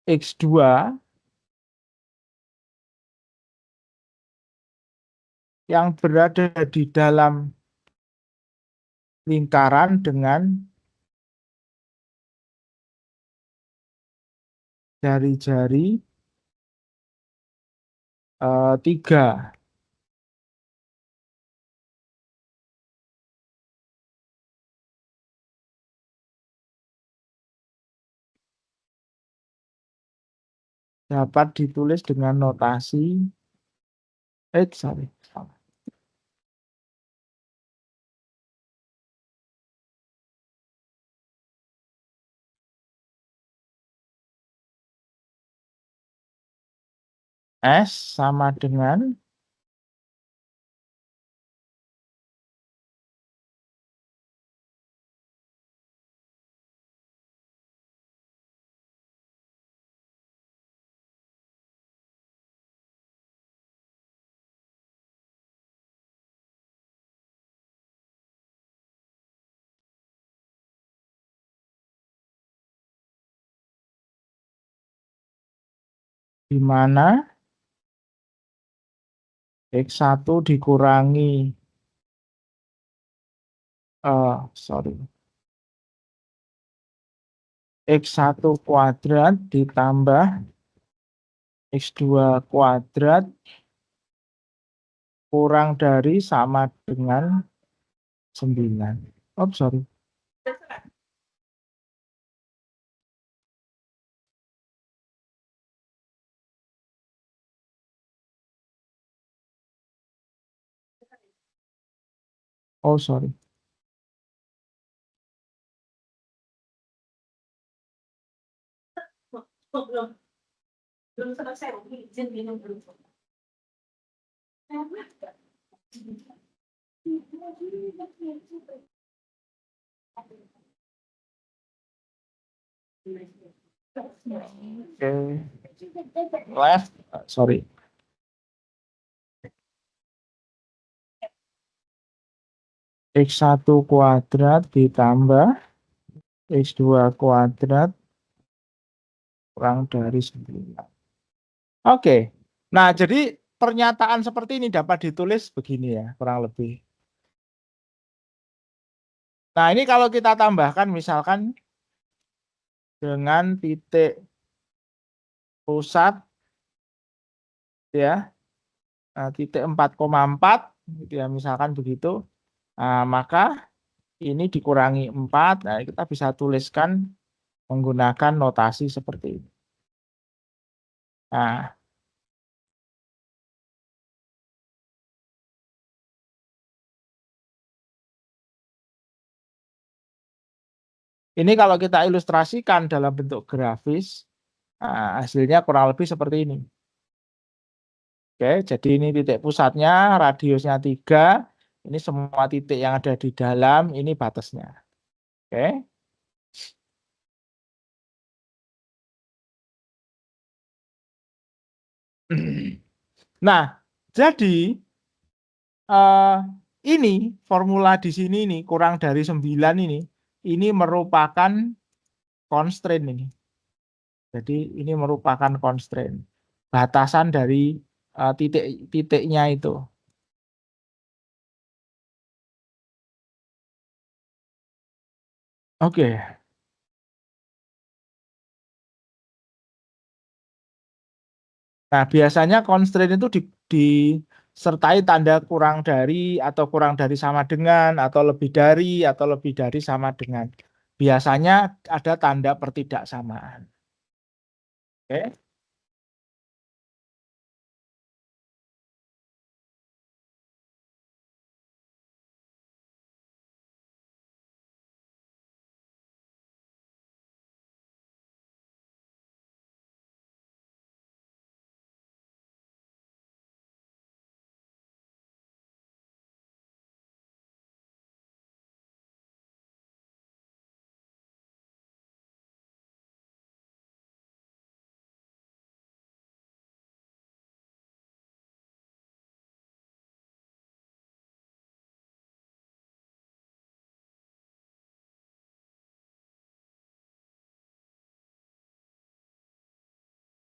[SPEAKER 1] X2 yang berada di dalam lingkaran dengan jari-jari 3. Dapat ditulis dengan notasi sorry, salah. S sama dengan di mana X1 dikurangi sorry, X1 kuadrat ditambah X2 kuadrat kurang dari sama dengan 9. Oh, sorry. Oh, sorry.
[SPEAKER 2] Belum selesai, izin minum dulu.
[SPEAKER 1] Okay. Left, sorry. X1 kuadrat ditambah X2 kuadrat kurang dari 9. Oke. Nah, jadi pernyataan seperti ini dapat ditulis begini ya, kurang lebih. Nah, ini kalau kita tambahkan misalkan dengan titik pusat ya, titik 4,4 gitu ya, misalkan begitu. Nah, maka ini dikurangi 4. Nah, kita bisa tuliskan menggunakan notasi seperti ini. Nah, ini kalau kita ilustrasikan dalam bentuk grafis, hasilnya kurang lebih seperti ini. Oke, jadi ini titik pusatnya, radiusnya 3. Ini semua titik yang ada di dalam, ini batasnya. Oke. Nah, jadi ini formula di sini ini kurang dari 9 ini merupakan constraint ini. Jadi ini merupakan constraint, batasan dari titik-titiknya itu. Oke. Nah, biasanya constraint itu disertai tanda kurang dari atau kurang dari sama dengan atau lebih dari atau lebih dari sama dengan. Biasanya ada tanda pertidaksamaan. Oke.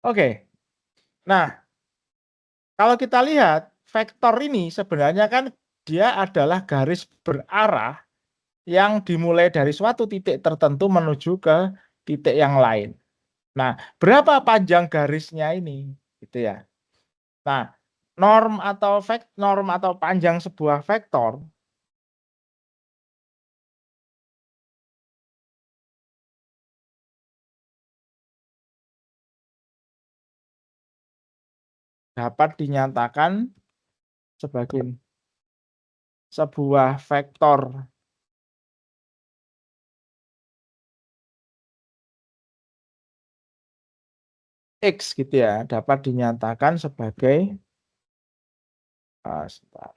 [SPEAKER 1] Oke. Nah, kalau kita lihat vektor ini sebenarnya kan dia adalah garis berarah yang dimulai dari suatu titik tertentu menuju ke titik yang lain. Nah, berapa panjang garisnya ini? Gitu ya. Nah, norm atau panjang sebuah vektor dapat dinyatakan sebagai sebuah vektor X gitu ya, dapat dinyatakan sebagai sebentar.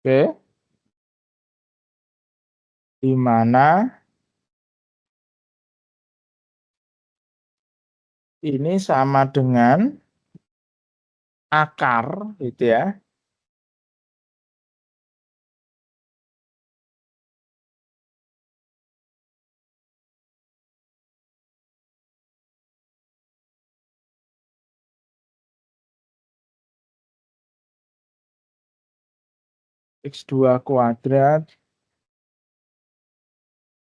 [SPEAKER 1] Oke, di mana ini sama dengan akar gitu ya, X2 kuadrat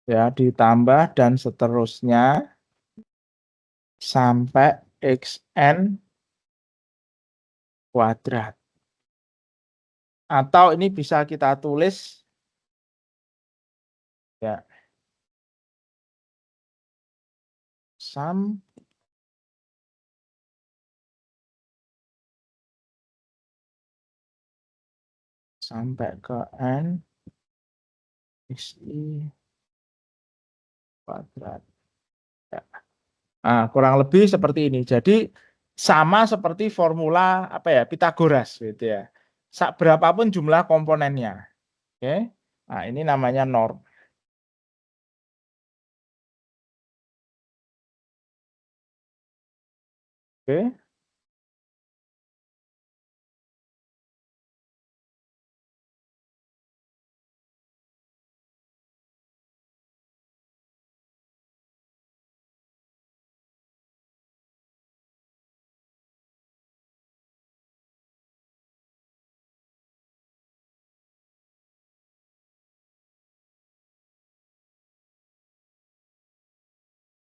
[SPEAKER 1] ya ditambah dan seterusnya sampai XN kuadrat. Atau ini bisa kita tulis ya sampai ke N XI kuadrat. Ya. Nah, kurang lebih seperti ini. Jadi sama seperti formula apa ya Pitagoras gitu ya. Berapapun jumlah komponennya. Oke. Nah, ini namanya norm. Oke.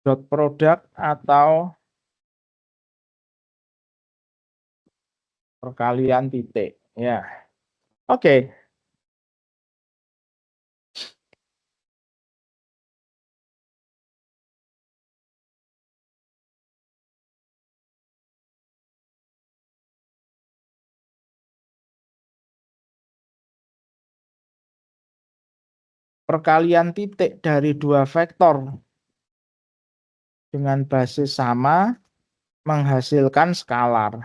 [SPEAKER 1] Dot product atau perkalian titik. Ya. Oke. Perkalian titik dari dua vektor dengan basis sama menghasilkan skalar.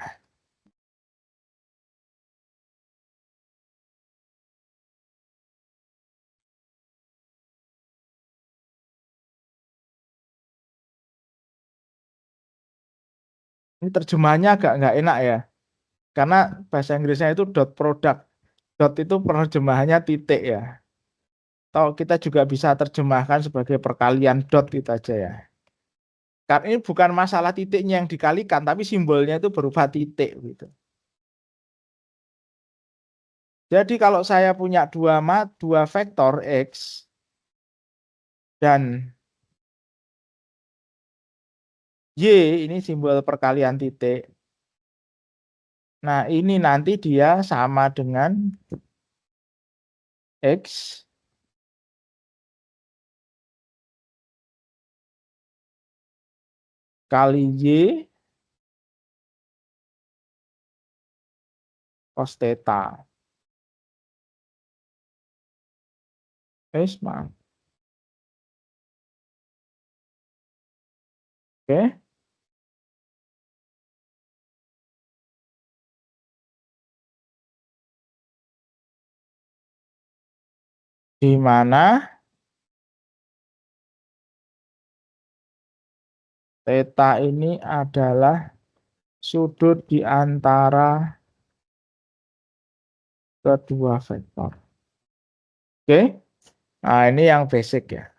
[SPEAKER 1] Ini terjemahannya agak nggak enak ya, karena bahasa Inggrisnya itu dot product. Dot itu penerjemahannya titik ya. Atau kita juga bisa terjemahkan sebagai perkalian dot itu aja ya. Karena ini bukan masalah titiknya yang dikalikan, tapi simbolnya itu berupa titik gitu. Jadi kalau saya punya dua vektor X dan Y, ini simbol perkalian titik. Nah, ini nanti dia sama dengan X kali Y cos theta. Maaf. Oke. Di mana theta ini adalah sudut di antara kedua vektor. Oke. Nah, ini yang basic ya.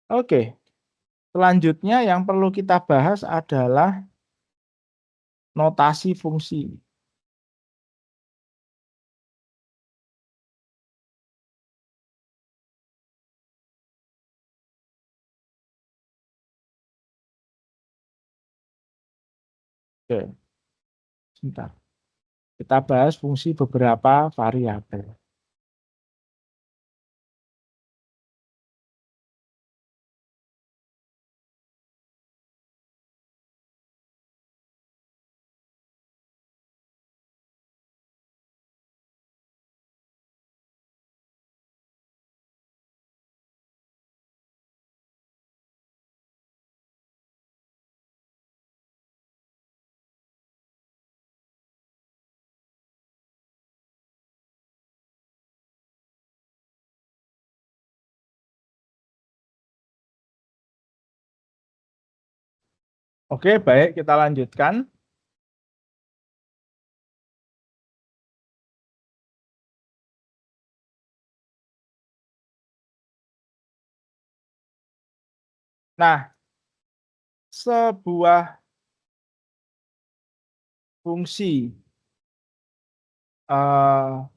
[SPEAKER 1] Oke. Selanjutnya yang perlu kita bahas adalah notasi fungsi. Oke. Sebentar. Kita bahas fungsi beberapa variabel. Oke, baik, kita lanjutkan. Nah, sebuah fungsi eh,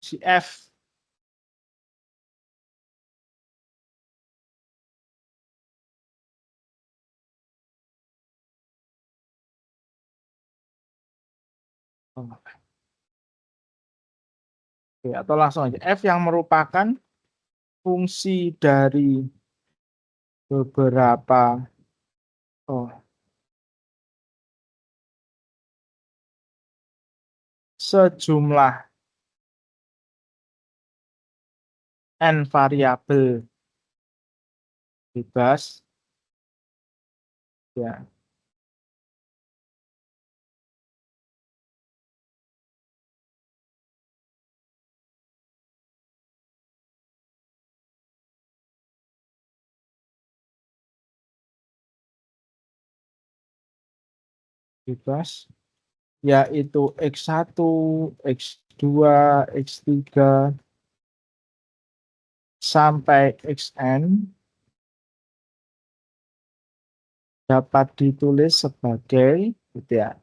[SPEAKER 1] si f Oke, atau langsung aja f yang merupakan fungsi dari beberapa oh, sejumlah n variabel bebas ya bebas yaitu x1, x2, x3 sampai xn dapat ditulis sebagai gitu ya.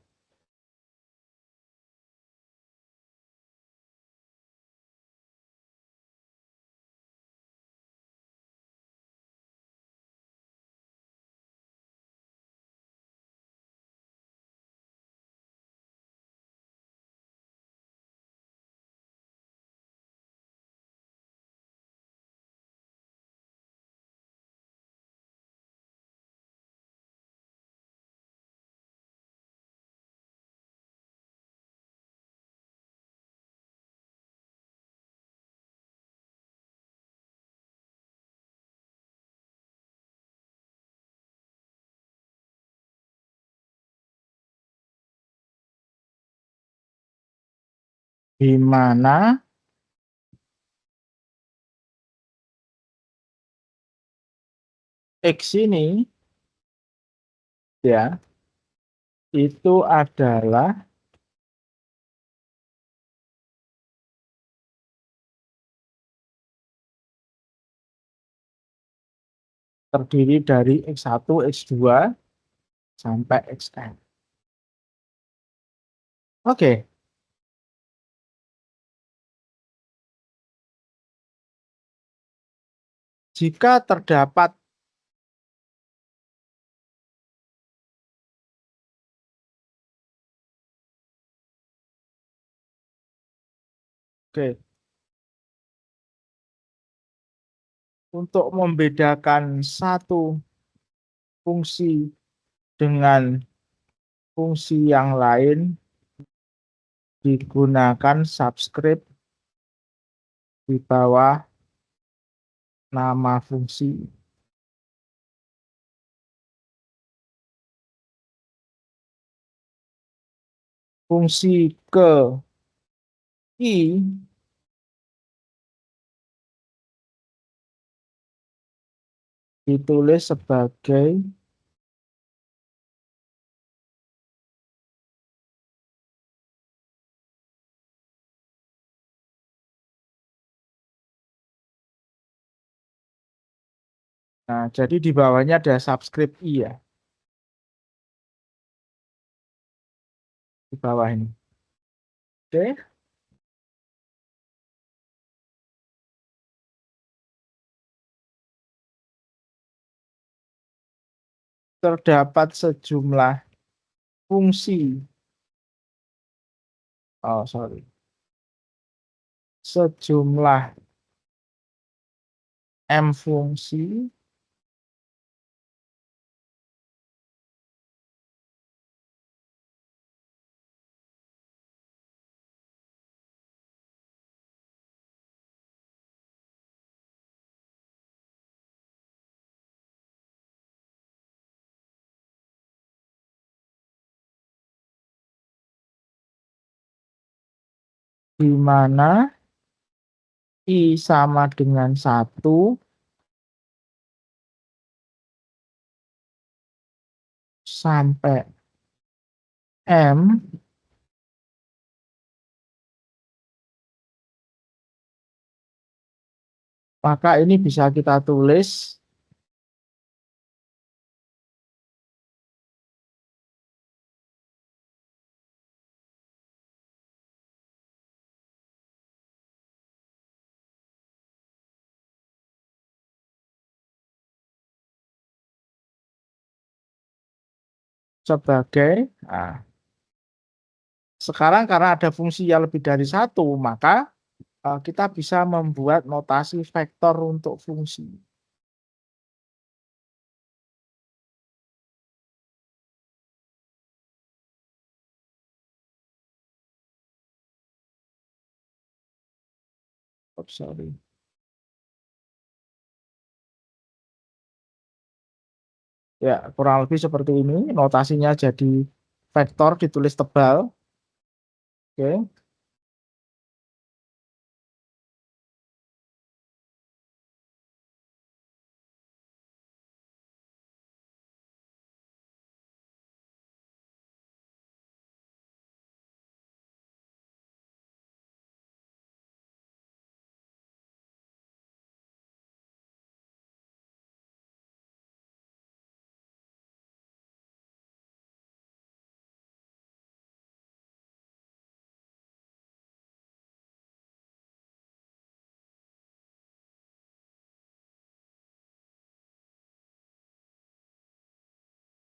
[SPEAKER 1] Di mana x ini ya itu adalah terdiri dari X1, X2, sampai Xn. Oke. Jika terdapat Oke, untuk membedakan satu fungsi dengan fungsi yang lain digunakan subscript di bawah nama fungsi. Fungsi ke I ditulis sebagai Nah, jadi di bawahnya ada subscript I ya, di bawah ini. Oke, terdapat sejumlah fungsi. Oh, sorry. Sejumlah M fungsi di mana I sama dengan 1 sampai M, maka ini bisa kita tulis sebagai, nah, sekarang karena ada fungsi yang lebih dari 1, maka kita bisa membuat notasi vektor untuk fungsi. Oh, sorry. Ya, kurang lebih seperti ini. Notasinya jadi vektor ditulis tebal. Oke.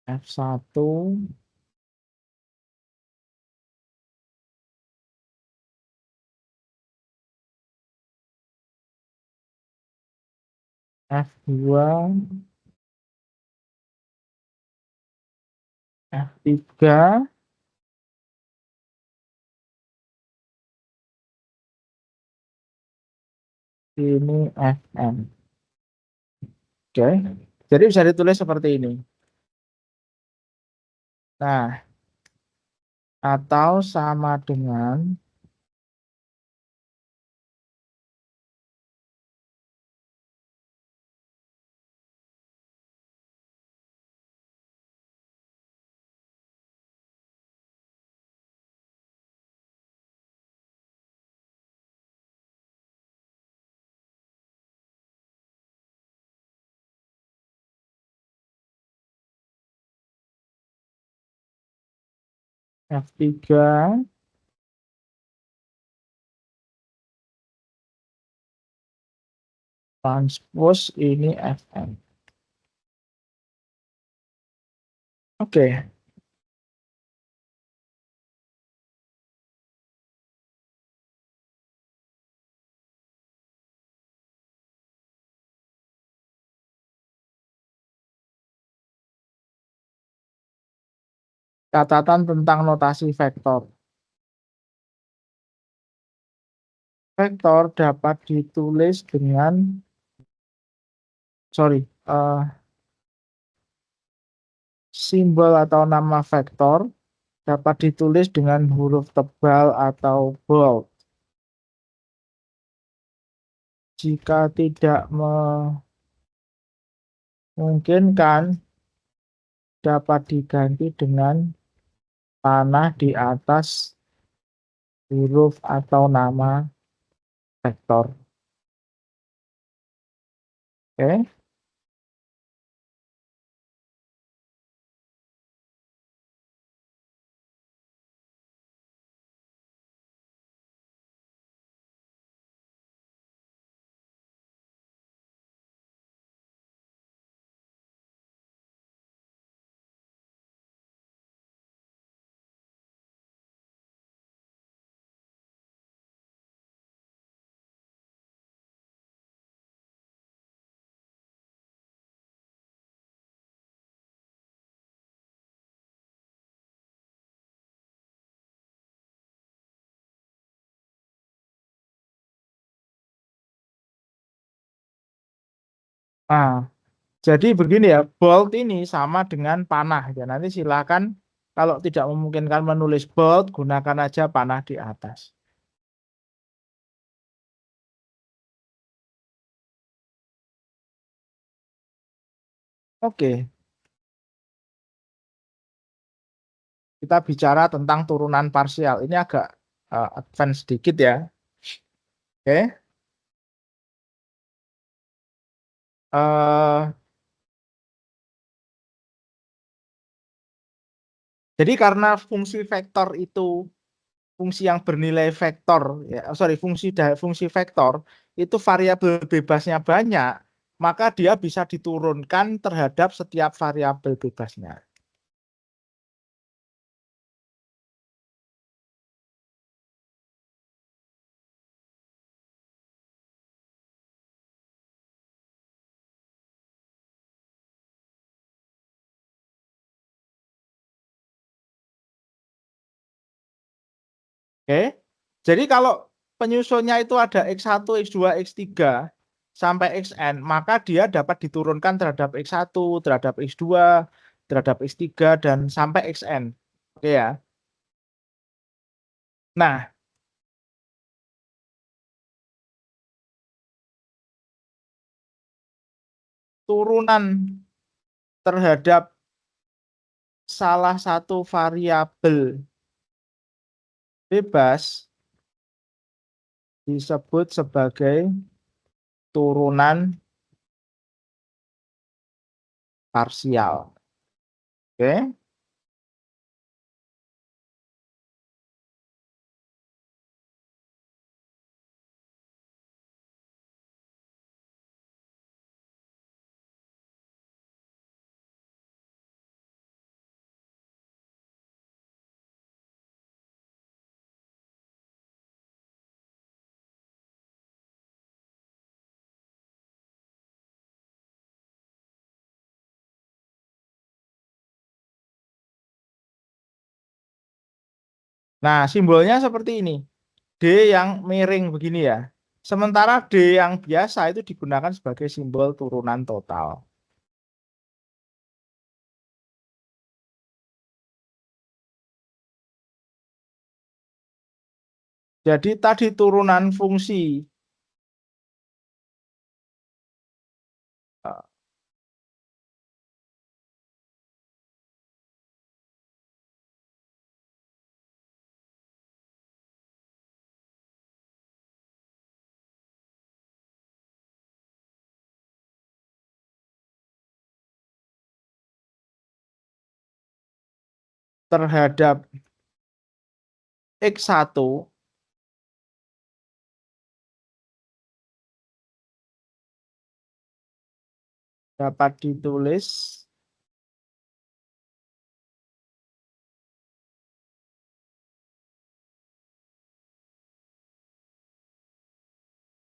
[SPEAKER 1] F1, F2, F3, ini Fn. Oke. Jadi bisa ditulis seperti ini. Nah, atau sama dengan F3 transpose ini Fn. Oke. Catatan tentang notasi vektor. Vektor dapat ditulis dengan simbol atau nama vektor dapat ditulis dengan huruf tebal atau bold. Jika tidak memungkinkan, dapat diganti dengan panah di atas huruf atau nama vektor. Oke. Nah, jadi begini ya, bold ini sama dengan panah ya. Nanti silakan kalau tidak memungkinkan menulis bold, gunakan aja panah di atas. Oke, kita bicara tentang turunan parsial. Ini agak advance sedikit ya. Oke. Eh, jadi karena fungsi vektor itu fungsi yang bernilai vektor, ya, fungsi vektor itu variabel bebasnya banyak, maka dia bisa diturunkan terhadap setiap variabel bebasnya. Oke. Jadi kalau penyusunnya itu ada X1, X2, X3 sampai Xn, maka dia dapat diturunkan terhadap X1, terhadap X2, terhadap X3 dan sampai Xn. Oke ya. Nah, turunan terhadap salah satu variabel bebas disebut sebagai turunan parsial. Oke. Nah, simbolnya seperti ini. D yang miring begini ya. Sementara D yang biasa itu digunakan sebagai simbol turunan total. Jadi tadi turunan fungsi eh, terhadap X1 dapat ditulis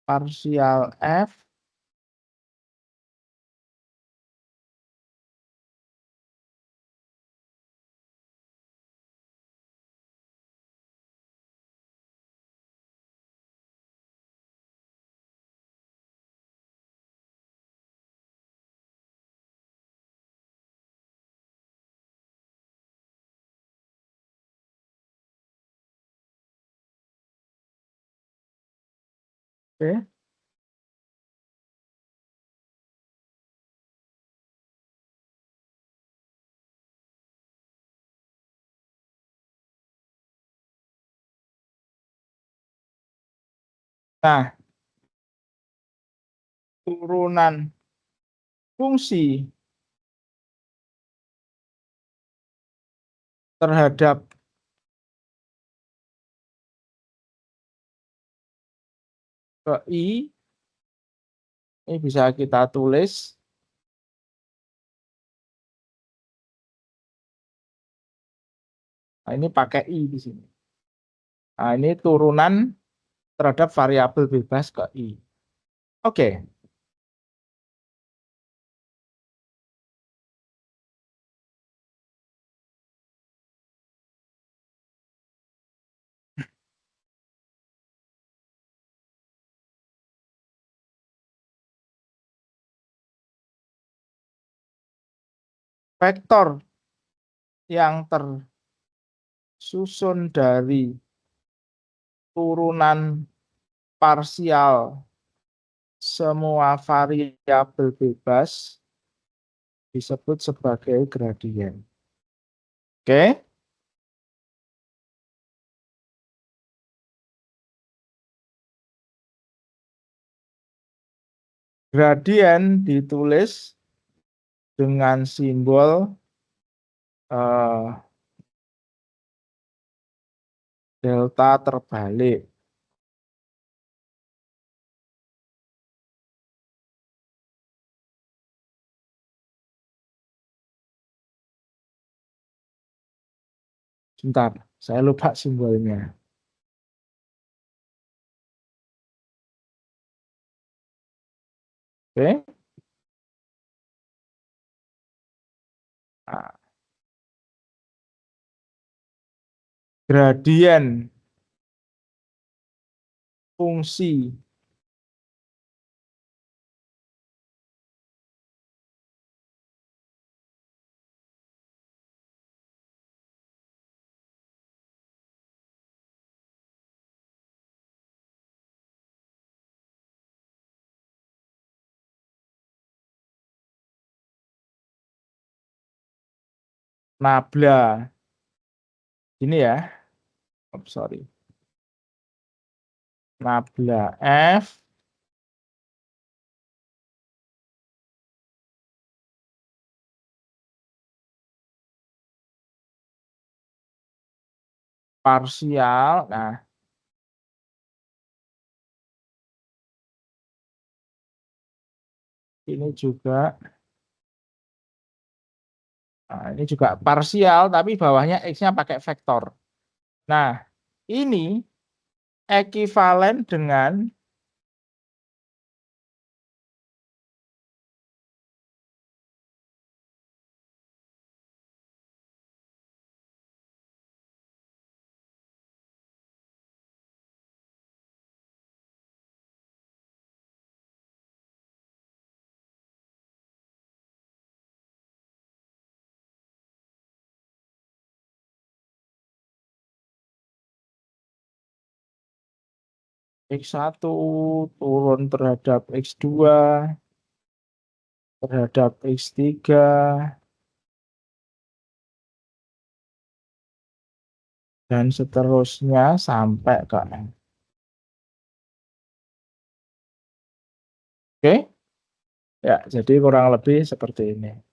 [SPEAKER 1] parsial F oke. Nah, turunan fungsi terhadap ke I ini bisa kita tulis nah, ini pakai I di sini. Nah, ini turunan terhadap variabel bebas ke I. Oke. Vektor yang tersusun dari turunan parsial semua variabel bebas disebut sebagai gradien. Oke? Gradien ditulis dengan simbol delta terbalik. Sebentar, saya lupa simbolnya. Oke? Nah, gradien fungsi nabla ini ya. Oh, sorry. Nabla F parsial. Nah, ini juga ini juga parsial tapi bawahnya X-nya pakai vektor. Nah, ini ekivalen dengan X1 turun terhadap X2 terhadap X3 dan seterusnya sampai ke N. Oke? Ya, jadi kurang lebih seperti ini.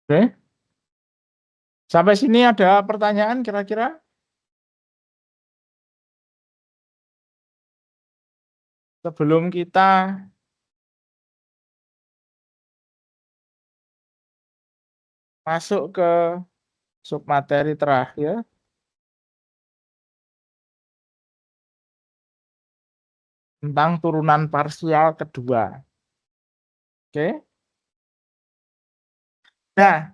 [SPEAKER 1] Oke. Sampai sini ada pertanyaan kira-kira? Sebelum kita masuk ke submateri terakhir, tentang turunan parsial kedua. Oke. Nah,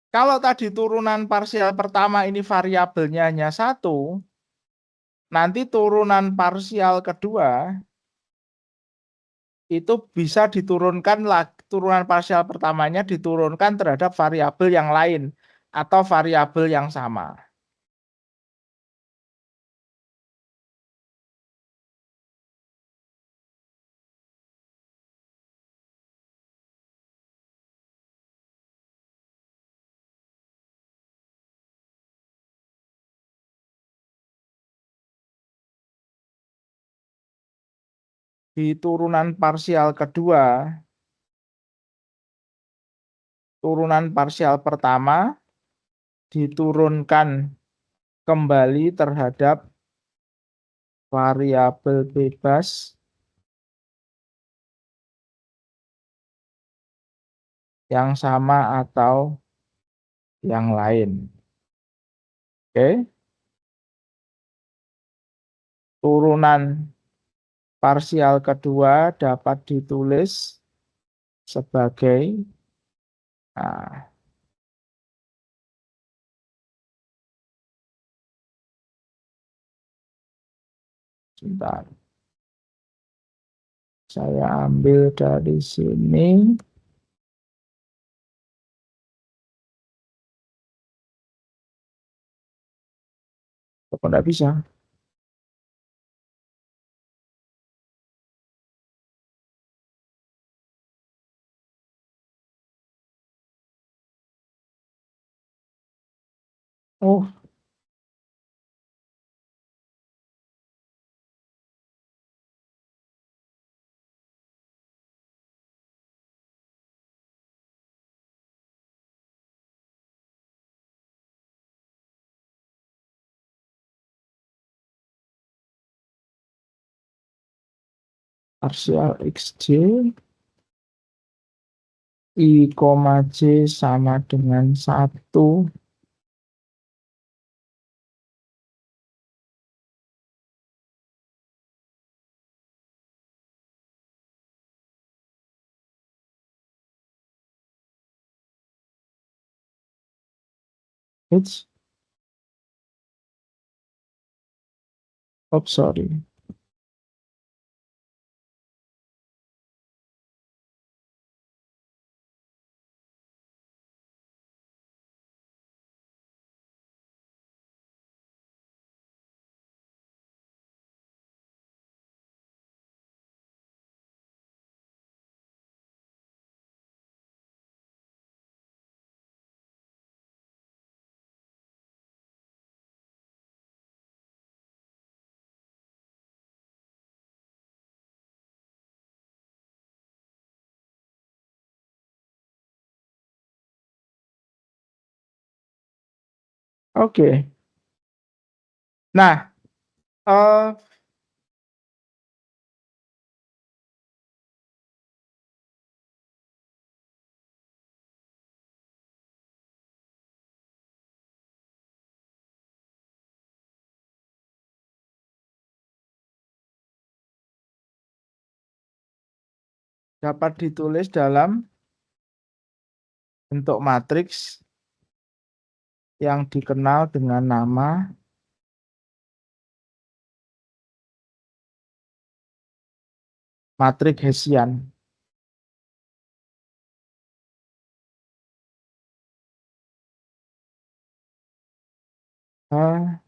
[SPEAKER 1] kalau tadi turunan parsial pertama ini variabelnya hanya satu, nanti turunan parsial kedua itu bisa diturunkan turunan parsial pertamanya diturunkan terhadap variabel yang lain atau variabel yang sama. Di turunan parsial kedua, turunan parsial pertama diturunkan kembali terhadap variabel bebas yang sama atau yang lain. Oke. Turunan parsial kedua dapat ditulis sebagai, nah, sebentar, saya ambil dari sini. Kok enggak bisa? Oh, parsial XJ I, J sama dengan 1. It's, oh sorry. Oke. Nah, eh, dapat ditulis dalam bentuk matriks yang dikenal dengan nama matriks Hessian. Eh,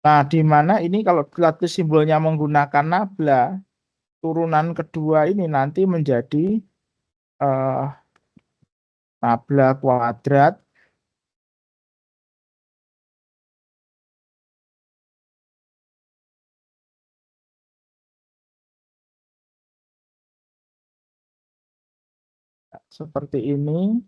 [SPEAKER 1] Nah, di mana ini kalau kita tulis simbolnya menggunakan nabla, turunan kedua ini nanti menjadi eh, nabla kuadrat seperti ini.